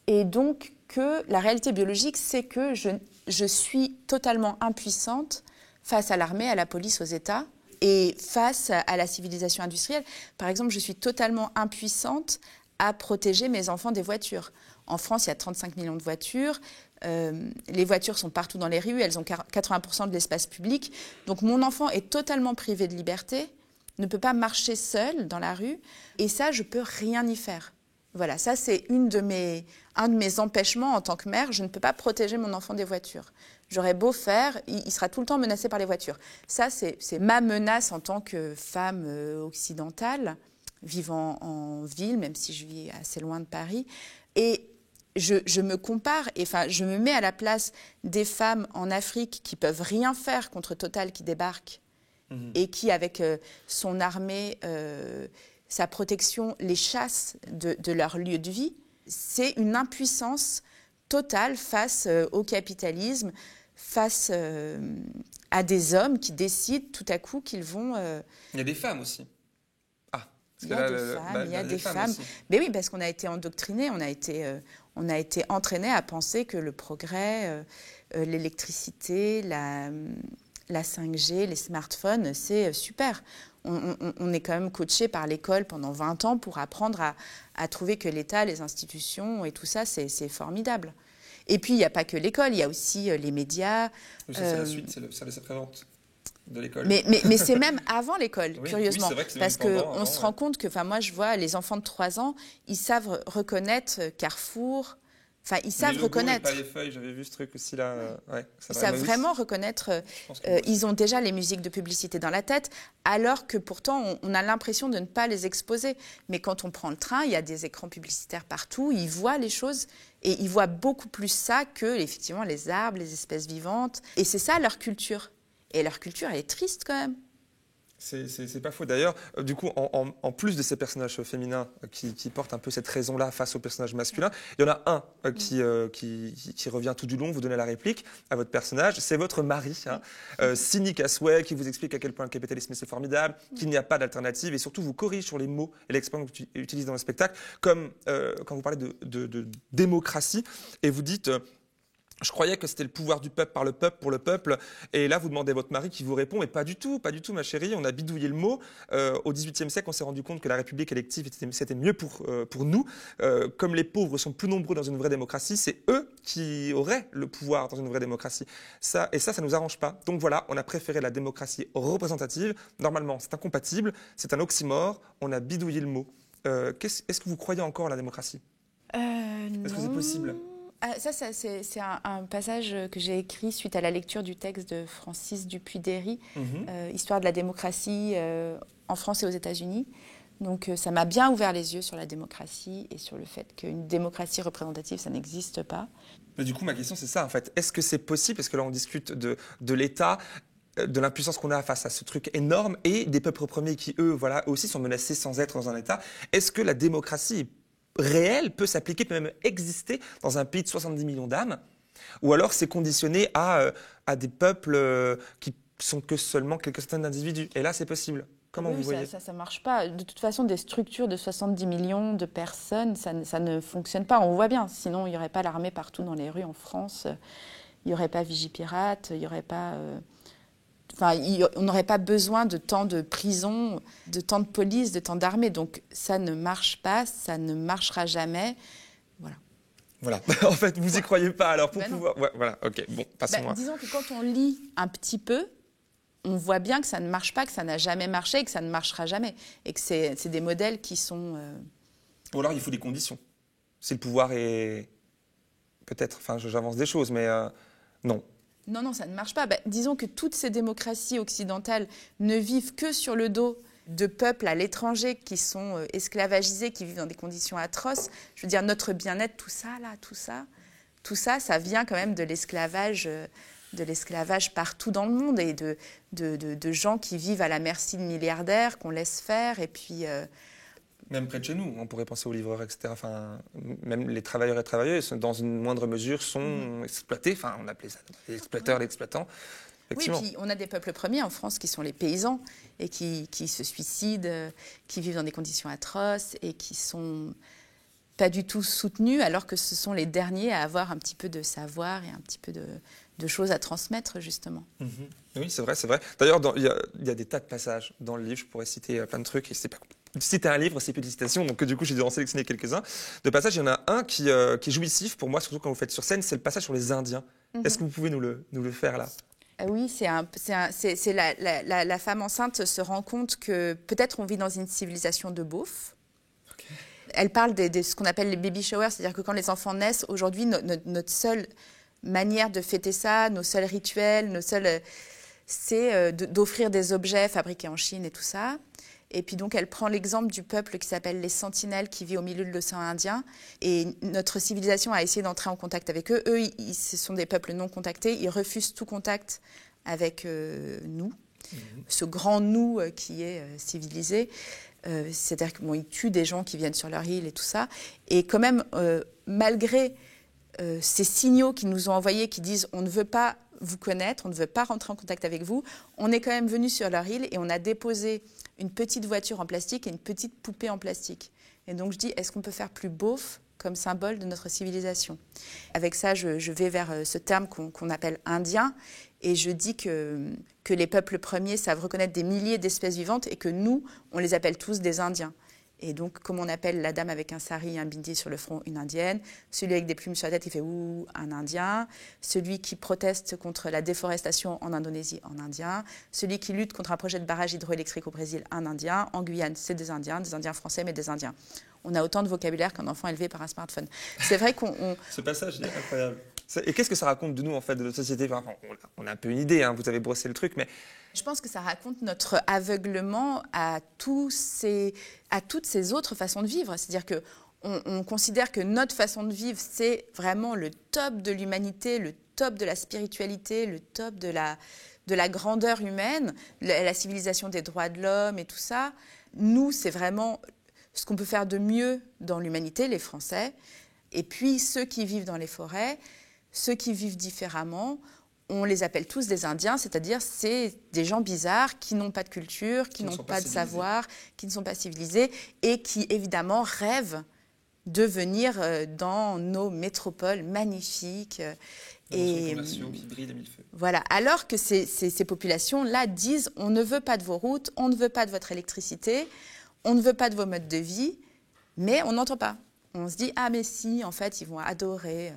[SPEAKER 1] et donc que la réalité biologique, c'est que je suis totalement impuissante face à l'armée, à la police, aux États, et face à la civilisation industrielle. Par exemple, je suis totalement impuissante à protéger mes enfants des voitures. En France, il y a 35 millions de voitures. Les voitures sont partout dans les rues, elles ont 80% de l'espace public. Donc mon enfant est totalement privé de liberté, ne peut pas marcher seul dans la rue, et ça, je ne peux rien y faire. Voilà, ça c'est un de mes empêchements en tant que mère, je ne peux pas protéger mon enfant des voitures. J'aurais beau faire, il sera tout le temps menacé par les voitures. Ça, c'est ma menace en tant que femme occidentale, vivant en ville, même si je vis assez loin de Paris. Et je me compare, je me mets à la place des femmes en Afrique qui peuvent rien faire contre Total qui débarque et qui, avec son armée, sa protection, les chasse de leur lieu de vie. C'est une impuissance totale face au capitalisme, face à des hommes qui décident tout à coup qu'ils vont...
[SPEAKER 2] Il y a des femmes aussi.
[SPEAKER 1] Il y a des femmes. Mais oui, parce qu'on a été endoctrinés, on a été entraînés à penser que le progrès, l'électricité, la 5G, les smartphones, c'est super. On est quand même coaché par l'école pendant 20 ans pour apprendre à trouver que l'État, les institutions et tout ça, c'est formidable. Et puis, il n'y a pas que l'école, il y a aussi les médias.
[SPEAKER 2] Oui, ça, c'est la suite, c'est le service après-vente de l'école.
[SPEAKER 1] Mais c'est même avant l'école, oui, curieusement.
[SPEAKER 2] Oui, c'est vrai que
[SPEAKER 1] parce qu'on se rend compte que, moi, je vois les enfants de 3 ans, ils savent reconnaître Carrefour. Enfin, ils savent reconnaître.
[SPEAKER 2] Pas les feuilles, j'avais vu ce truc aussi là.
[SPEAKER 1] Ils savent vraiment reconnaître. Ils ont déjà les musiques de publicité dans la tête, alors que pourtant, on a l'impression de ne pas les exposer. Mais quand on prend le train, il y a des écrans publicitaires partout, ils voient les choses et ils voient beaucoup plus ça que, effectivement, les arbres, les espèces vivantes. Et c'est ça leur culture. Et leur culture, elle est triste quand même.
[SPEAKER 2] C'est pas faux. D'ailleurs, du coup, en plus de ces personnages féminins qui portent un peu cette raison-là face aux personnages masculins, il y en a un qui revient tout du long, vous donnez la réplique à votre personnage, c'est votre mari, cynique à souhait, qui vous explique à quel point le capitalisme c'est formidable, qu'il n'y a pas d'alternative, et surtout vous corrige sur les mots et l'expression que tu utilises dans le spectacle, comme quand vous parlez de démocratie, et vous dites... je croyais que c'était le pouvoir du peuple par le peuple pour le peuple. Et là, vous demandez à votre mari qui vous répond, mais pas du tout, ma chérie. On a bidouillé le mot. Au XVIIIe siècle, on s'est rendu compte que la République élective, c'était mieux pour nous. Comme les pauvres sont plus nombreux dans une vraie démocratie, c'est eux qui auraient le pouvoir dans une vraie démocratie. Ça nous arrange pas. Donc voilà, on a préféré la démocratie représentative. Normalement, c'est incompatible, c'est un oxymore. On a bidouillé le mot. Est-ce que vous croyez encore à la démocratie ? Est-ce que c'est possible ?
[SPEAKER 1] Ça c'est un passage que j'ai écrit suite à la lecture du texte de Francis Dupuy-Derry, Histoire de la démocratie en France et aux États-Unis. Donc ça m'a bien ouvert les yeux sur la démocratie et sur le fait qu'une démocratie représentative, ça n'existe pas.
[SPEAKER 2] Mais du coup, ma question, c'est ça, en fait. Est-ce que c'est possible, parce que là, on discute de l'État, de l'impuissance qu'on a face à ce truc énorme, et des peuples premiers qui, eux aussi sont menacés sans être dans un État. Est-ce que la démocratie réelle peut s'appliquer, peut même exister dans un pays de 70 millions d'âmes, ou alors c'est conditionné à des peuples qui sont que seulement quelques centaines d'individus. Et là, c'est possible. Comment vous voyez ?
[SPEAKER 1] Ça marche pas. De toute façon, des structures de 70 millions de personnes, ça ne fonctionne pas. On voit bien. Sinon, il n'y aurait pas l'armée partout dans les rues en France. Il n'y aurait pas Vigipirate. Il n'y aurait pas... on n'aurait pas besoin de tant de prisons, de tant de police, de tant d'armées. Donc ça ne marche pas, ça ne marchera jamais. Voilà.
[SPEAKER 2] En fait, vous n'y croyez pas alors pour pouvoir... Ouais, voilà, ok, bon, passons.
[SPEAKER 1] Disons que quand on lit un petit peu, on voit bien que ça ne marche pas, que ça n'a jamais marché, que ça ne marchera jamais. Et que c'est des modèles qui sont...
[SPEAKER 2] Ou alors il faut des conditions. Si le pouvoir est... Peut-être, j'avance des choses, mais non.
[SPEAKER 1] Non, ça ne marche pas. Disons que toutes ces démocraties occidentales ne vivent que sur le dos de peuples à l'étranger qui sont esclavagisés, qui vivent dans des conditions atroces. Je veux dire, notre bien-être, tout ça, ça vient quand même de l'esclavage partout dans le monde et de gens qui vivent à la merci de milliardaires, qu'on laisse faire, et puis...
[SPEAKER 2] Même près de chez nous, on pourrait penser aux livreurs, etc. Même les travailleurs et travailleuses, dans une moindre mesure, sont exploités. On appelait ça les exploiteurs, les exploitants.
[SPEAKER 1] Oui, puis on a des peuples premiers en France qui sont les paysans et qui se suicident, qui vivent dans des conditions atroces et qui sont pas du tout soutenus, alors que ce sont les derniers à avoir un petit peu de savoir et un petit peu de choses à transmettre, justement.
[SPEAKER 2] Oui, c'est vrai. D'ailleurs, il y a des tas de passages dans le livre. Je pourrais citer plein de trucs. Et c'est pas... Citer un livre, c'est plus de citations, donc du coup j'ai dû en sélectionner quelques-uns. De passages, il y en a un qui est jouissif pour moi, surtout quand vous faites sur scène, c'est le passage sur les Indiens. Est-ce que vous pouvez nous le faire là ?
[SPEAKER 1] Oui, c'est la femme enceinte se rend compte que peut-être on vit dans une civilisation de beaufs. Okay. Elle parle de ce qu'on appelle les baby showers, c'est-à-dire que quand les enfants naissent, aujourd'hui, notre seule manière de fêter ça, nos seuls rituels, c'est d'offrir des objets fabriqués en Chine et tout ça. Et puis donc, elle prend l'exemple du peuple qui s'appelle les Sentinelles, qui vit au milieu de l'océan Indien. Et notre civilisation a essayé d'entrer en contact avec eux. Eux, ce sont des peuples non contactés. Ils refusent tout contact avec nous, ce grand nous qui est civilisé. C'est-à-dire qu'ils tuent des gens qui viennent sur leur île et tout ça. Et quand même, malgré ces signaux qu'ils nous ont envoyés, qui disent « on ne veut pas vous connaître, on ne veut pas rentrer en contact avec vous », on est quand même venu sur leur île et on a déposé une petite voiture en plastique et une petite poupée en plastique. Et donc je dis, est-ce qu'on peut faire plus beauf comme symbole de notre civilisation ? Avec ça, je vais vers ce terme qu'on appelle indien, et je dis que les peuples premiers savent reconnaître des milliers d'espèces vivantes et que nous, on les appelle tous des Indiens. Et donc, comme on appelle la dame avec un sari et un bindi sur le front une indienne, celui avec des plumes sur la tête, il fait ouh, un indien, celui qui proteste contre la déforestation en Indonésie, un indien, celui qui lutte contre un projet de barrage hydroélectrique au Brésil, un indien, en Guyane, c'est des Indiens français, mais des Indiens. On a autant de vocabulaire qu'un enfant élevé par un smartphone. C'est vrai qu'on...
[SPEAKER 2] Ce passage est incroyable. Et qu'est-ce que ça raconte de nous, en fait, de notre société ? On a un peu une idée, hein, vous avez brossé le truc, mais...
[SPEAKER 1] Je pense que ça raconte notre aveuglement à toutes ces autres façons de vivre. C'est-à-dire qu'on considère que notre façon de vivre, c'est vraiment le top de l'humanité, le top de la spiritualité, le top de de la grandeur humaine, la civilisation des droits de l'homme et tout ça. Nous, c'est vraiment ce qu'on peut faire de mieux dans l'humanité, les Français. Et puis, ceux qui vivent dans les forêts, ceux qui vivent différemment, on les appelle tous des Indiens, c'est-à-dire c'est des gens bizarres qui n'ont pas de culture, qui n'ont pas de savoir, qui ne sont pas civilisés et qui, évidemment, rêvent de venir dans nos métropoles magnifiques.
[SPEAKER 2] Et qui brille de mille feux.
[SPEAKER 1] Voilà. Alors que ces populations-là disent on ne veut pas de vos routes, on ne veut pas de votre électricité, on ne veut pas de vos modes de vie, mais on n'entend pas. On se dit ah mais si, en fait ils vont adorer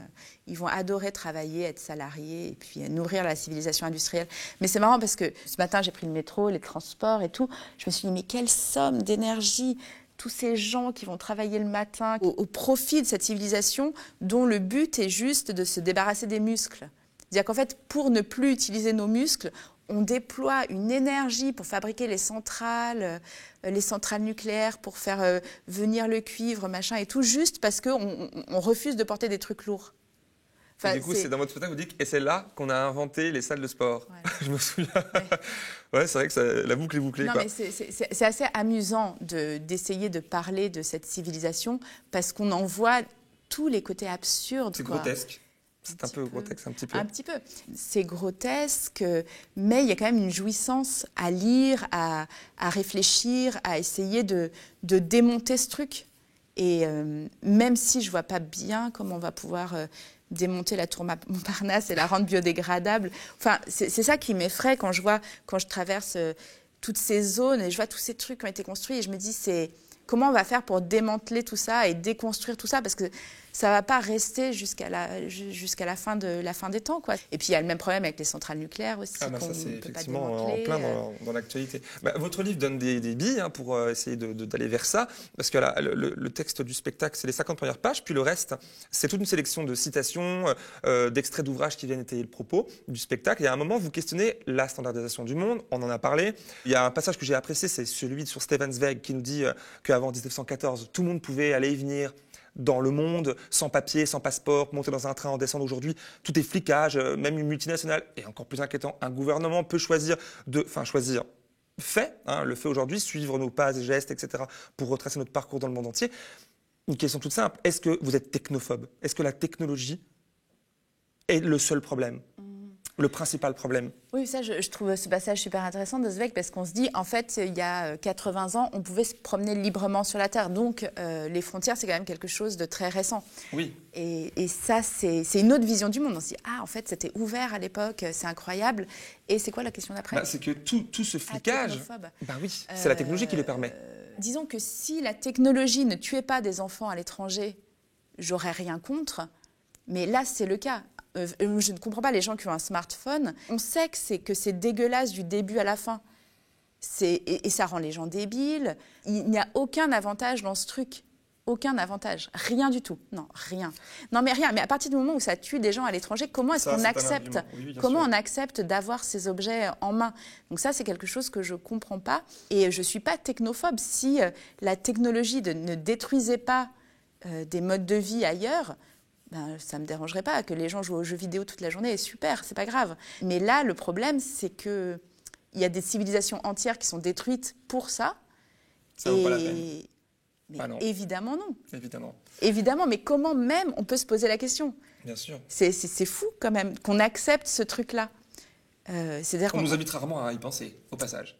[SPEAKER 1] travailler, être salariés et puis nourrir la civilisation industrielle. Mais c'est marrant parce que ce matin j'ai pris le métro, les transports et tout. Je me suis dit mais quelle somme d'énergie, tous ces gens qui vont travailler le matin au profit de cette civilisation dont le but est juste de se débarrasser des muscles. C'est-à-dire qu'en fait, pour ne plus utiliser nos muscles, on déploie une énergie pour fabriquer les centrales nucléaires, pour faire venir le cuivre, machin et tout, juste parce qu'on refuse de porter des trucs lourds.
[SPEAKER 2] Enfin, du coup, c'est dans votre spectacle, vous dites et c'est là qu'on a inventé les salles de sport. Ouais. Je me souviens. Ouais, c'est vrai que la boucle est bouclée.
[SPEAKER 1] Non, mais c'est assez amusant d'essayer de parler de cette civilisation parce qu'on en voit tous les côtés absurdes.
[SPEAKER 2] C'est grotesque. C'est un peu grotesque, un petit peu.
[SPEAKER 1] Un petit peu. C'est grotesque, mais il y a quand même une jouissance à lire, à réfléchir, à essayer de démonter ce truc. Et même si je ne vois pas bien comment on va pouvoir démonter la tour Montparnasse et la rendre biodégradable, enfin, c'est ça qui m'effraie quand je traverse toutes ces zones et je vois tous ces trucs qui ont été construits et je me dis comment on va faire pour démanteler tout ça et déconstruire tout ça parce que ça ne va pas rester jusqu'à la fin des temps, quoi. Et puis il y a le même problème avec les centrales nucléaires aussi.
[SPEAKER 2] Ça c'est effectivement en plein dans l'actualité. Votre livre donne des billes pour essayer d'aller vers ça, parce que le texte du spectacle, c'est les 50 premières pages, puis le reste, c'est toute une sélection de citations, d'extraits d'ouvrages qui viennent étayer le propos du spectacle. Et à un moment, vous questionnez la standardisation du monde, on en a parlé. Il y a un passage que j'ai apprécié, c'est celui sur Stefan Zweig qui nous dit qu'avant 1914, tout le monde pouvait aller et venir dans le monde, sans papier, sans passeport, monter dans un train, en descendre. Aujourd'hui, tout est flicage, même une multinationale. Et encore plus inquiétant, un gouvernement peut choisir, le fait aujourd'hui, suivre nos pas et gestes, etc., pour retracer notre parcours dans le monde entier. Une question toute simple, est-ce que vous êtes technophobe? Est-ce que la technologie est le seul problème? Le principal problème?
[SPEAKER 1] Oui, ça, je trouve ce passage super intéressant de Zweig parce qu'on se dit, en fait, il y a 80 ans, on pouvait se promener librement sur la Terre. Donc, les frontières, c'est quand même quelque chose de très récent.
[SPEAKER 2] Oui.
[SPEAKER 1] Et ça, c'est une autre vision du monde. On se dit, en fait, c'était ouvert à l'époque, c'est incroyable. Et c'est quoi la question d'après?
[SPEAKER 2] C'est que tout ce flicage, oui, c'est la technologie qui le permet.
[SPEAKER 1] Disons que si la technologie ne tuait pas des enfants à l'étranger, j'aurais rien contre. Mais là, c'est le cas. Je ne comprends pas les gens qui ont un smartphone. On sait que c'est dégueulasse du début à la fin. Et ça rend les gens débiles. Il n'y a aucun avantage dans ce truc. Aucun avantage. Rien du tout. Non, rien. Non, mais rien. Mais à partir du moment où ça tue des gens à l'étranger, comment est-ce qu'on accepte, on accepte d'avoir ces objets en main? Donc ça, c'est quelque chose que je ne comprends pas. Et je ne suis pas technophobe. Si la technologie ne détruisait pas des modes de vie ailleurs, ça ne me dérangerait pas que les gens jouent aux jeux vidéo toute la journée, super, c'est pas grave. Mais là, le problème, c'est qu'il y a des civilisations entières qui sont détruites pour ça.
[SPEAKER 2] Ça vaut pas la peine.
[SPEAKER 1] Mais évidemment non.
[SPEAKER 2] Évidemment.
[SPEAKER 1] Évidemment, mais comment même on peut se poser la question?
[SPEAKER 2] Bien sûr.
[SPEAKER 1] C'est fou quand même qu'on accepte ce truc-là.
[SPEAKER 2] On nous invite rarement à y penser, au passage.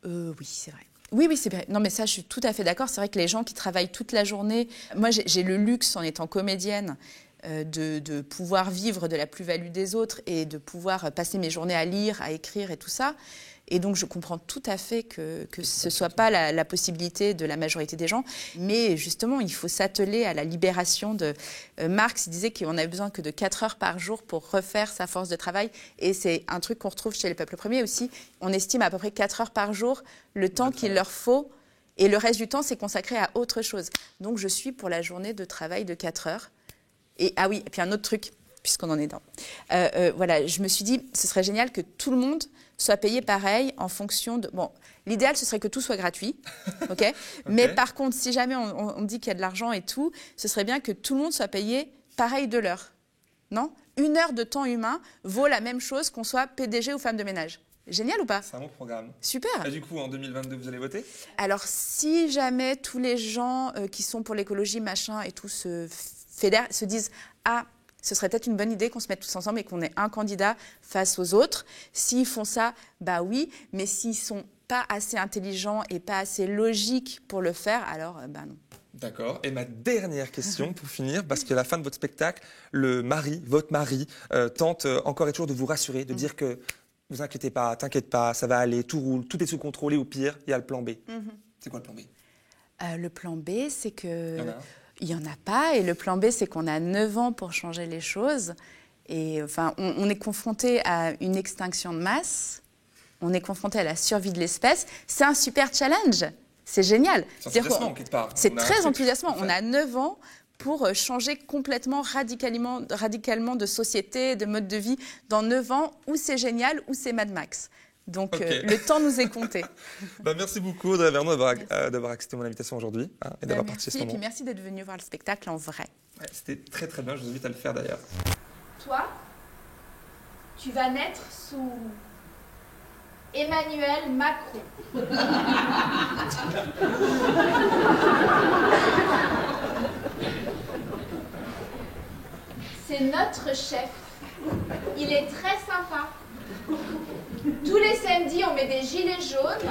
[SPEAKER 1] Oui, c'est vrai. Oui, c'est vrai. Non, mais ça, je suis tout à fait d'accord. C'est vrai que les gens qui travaillent toute la journée... Moi, j'ai le luxe, en étant comédienne, de pouvoir vivre de la plus-value des autres et de pouvoir passer mes journées à lire, à écrire et tout ça. Et donc, je comprends tout à fait que ce ne soit pas la possibilité de la majorité des gens. Mais justement, il faut s'atteler à la libération de... Marx disait qu'on n'avait besoin que de 4 heures par jour pour refaire sa force de travail. Et c'est un truc qu'on retrouve chez les peuples premiers aussi. On estime à peu près 4 heures par jour le temps qu'il leur faut. Et le reste du temps, c'est consacré à autre chose. Donc, je suis pour la journée de travail de 4 heures. Et puis un autre truc, puisqu'on en est dans. Voilà, je me suis dit, ce serait génial que tout le monde soit payé pareil en fonction de... Bon, l'idéal, ce serait que tout soit gratuit, ok. Mais par contre, si jamais on dit qu'il y a de l'argent et tout, ce serait bien que tout le monde soit payé pareil de l'heure, non? 1 heure de temps humain vaut la même chose qu'on soit PDG ou femme de ménage. Génial ou pas?
[SPEAKER 2] C'est un bon programme.
[SPEAKER 1] Super.
[SPEAKER 2] Et du coup, en 2022, vous allez voter?
[SPEAKER 1] Alors, si jamais tous les gens qui sont pour l'écologie, machin, et tout se fédèrent, se disent « Ah, ce serait peut-être une bonne idée qu'on se mette tous ensemble et qu'on ait un candidat face aux autres. » S'ils font ça, bah oui, mais s'ils sont pas assez intelligents et pas assez logiques pour le faire, alors bah non.
[SPEAKER 2] D'accord. Et ma dernière question pour finir, parce qu'à la fin de votre spectacle, votre mari, tente encore et toujours de vous rassurer, de dire que vous inquiétez pas, t'inquiète pas, ça va aller, tout roule, tout est sous contrôle et au pire, il y a le plan B. C'est quoi le plan B?
[SPEAKER 1] Le plan B, c'est que...
[SPEAKER 2] Il y en a un?
[SPEAKER 1] Il n'y en a pas. Et le plan B, c'est qu'on a 9 ans pour changer les choses. Et enfin, on est confronté à une extinction de masse. On est confronté à la survie de l'espèce. C'est un super challenge. C'est génial.
[SPEAKER 2] C'est enthousiasmant, quelque part.
[SPEAKER 1] C'est très enthousiasmant. On a 9 ans pour changer complètement, radicalement de société, de mode de vie. Dans 9 ans, où c'est génial, où c'est Mad Max. Donc, le temps nous est compté.
[SPEAKER 2] Merci beaucoup, Audrey Vernon, d'avoir accepté mon invitation aujourd'hui et d'avoir participé à ce moment.
[SPEAKER 1] Et puis merci d'être venu voir le spectacle en vrai.
[SPEAKER 2] Ouais, c'était très très bien, je vous invite à le faire d'ailleurs.
[SPEAKER 4] Toi, tu vas naître sous Emmanuel Macron. C'est notre chef. Il est très sympa. Tous les samedis, on met des gilets jaunes.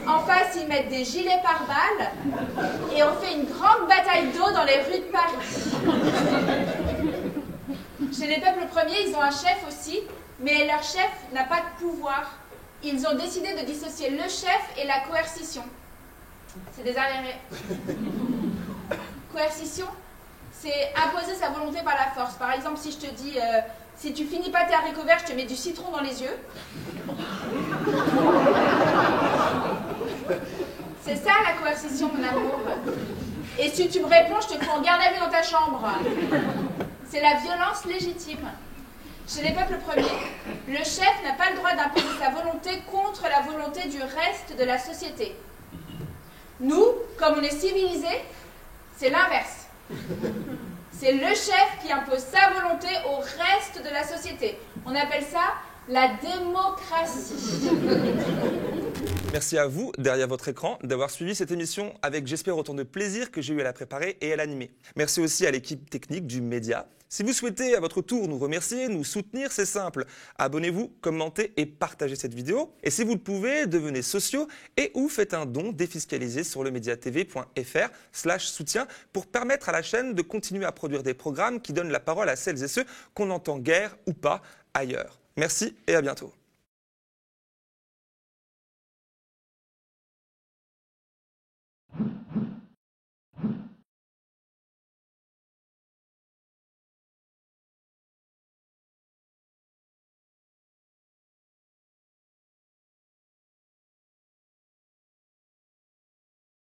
[SPEAKER 4] En face, ils mettent des gilets pare-balles. Et on fait une grande bataille d'eau dans les rues de Paris. Chez les peuples premiers, ils ont un chef aussi, mais leur chef n'a pas de pouvoir. Ils ont décidé de dissocier le chef et la coercition. C'est des arriérés. Coercition, c'est imposer sa volonté par la force. Par exemple, si je te dis... si tu finis pas tes haricots verts, je te mets du citron dans les yeux. C'est ça la coercition, mon amour. Et si tu me réponds, je te fous en garde à vue dans ta chambre. C'est la violence légitime. Chez les peuples premiers, le chef n'a pas le droit d'imposer sa volonté contre la volonté du reste de la société. Nous, comme on est civilisés, c'est l'inverse. C'est le chef qui impose sa volonté au reste de la société. On appelle ça la démocratie.
[SPEAKER 2] Merci à vous, derrière votre écran, d'avoir suivi cette émission avec, j'espère, autant de plaisir que j'ai eu à la préparer et à l'animer. Merci aussi à l'équipe technique du Média. Si vous souhaitez à votre tour nous remercier, nous soutenir, c'est simple. Abonnez-vous, commentez et partagez cette vidéo. Et si vous le pouvez, devenez sociaux et ou faites un don défiscalisé sur lemediatv.fr/soutien pour permettre à la chaîne de continuer à produire des programmes qui donnent la parole à celles et ceux qu'on n'entend guère ou pas ailleurs. Merci et à bientôt.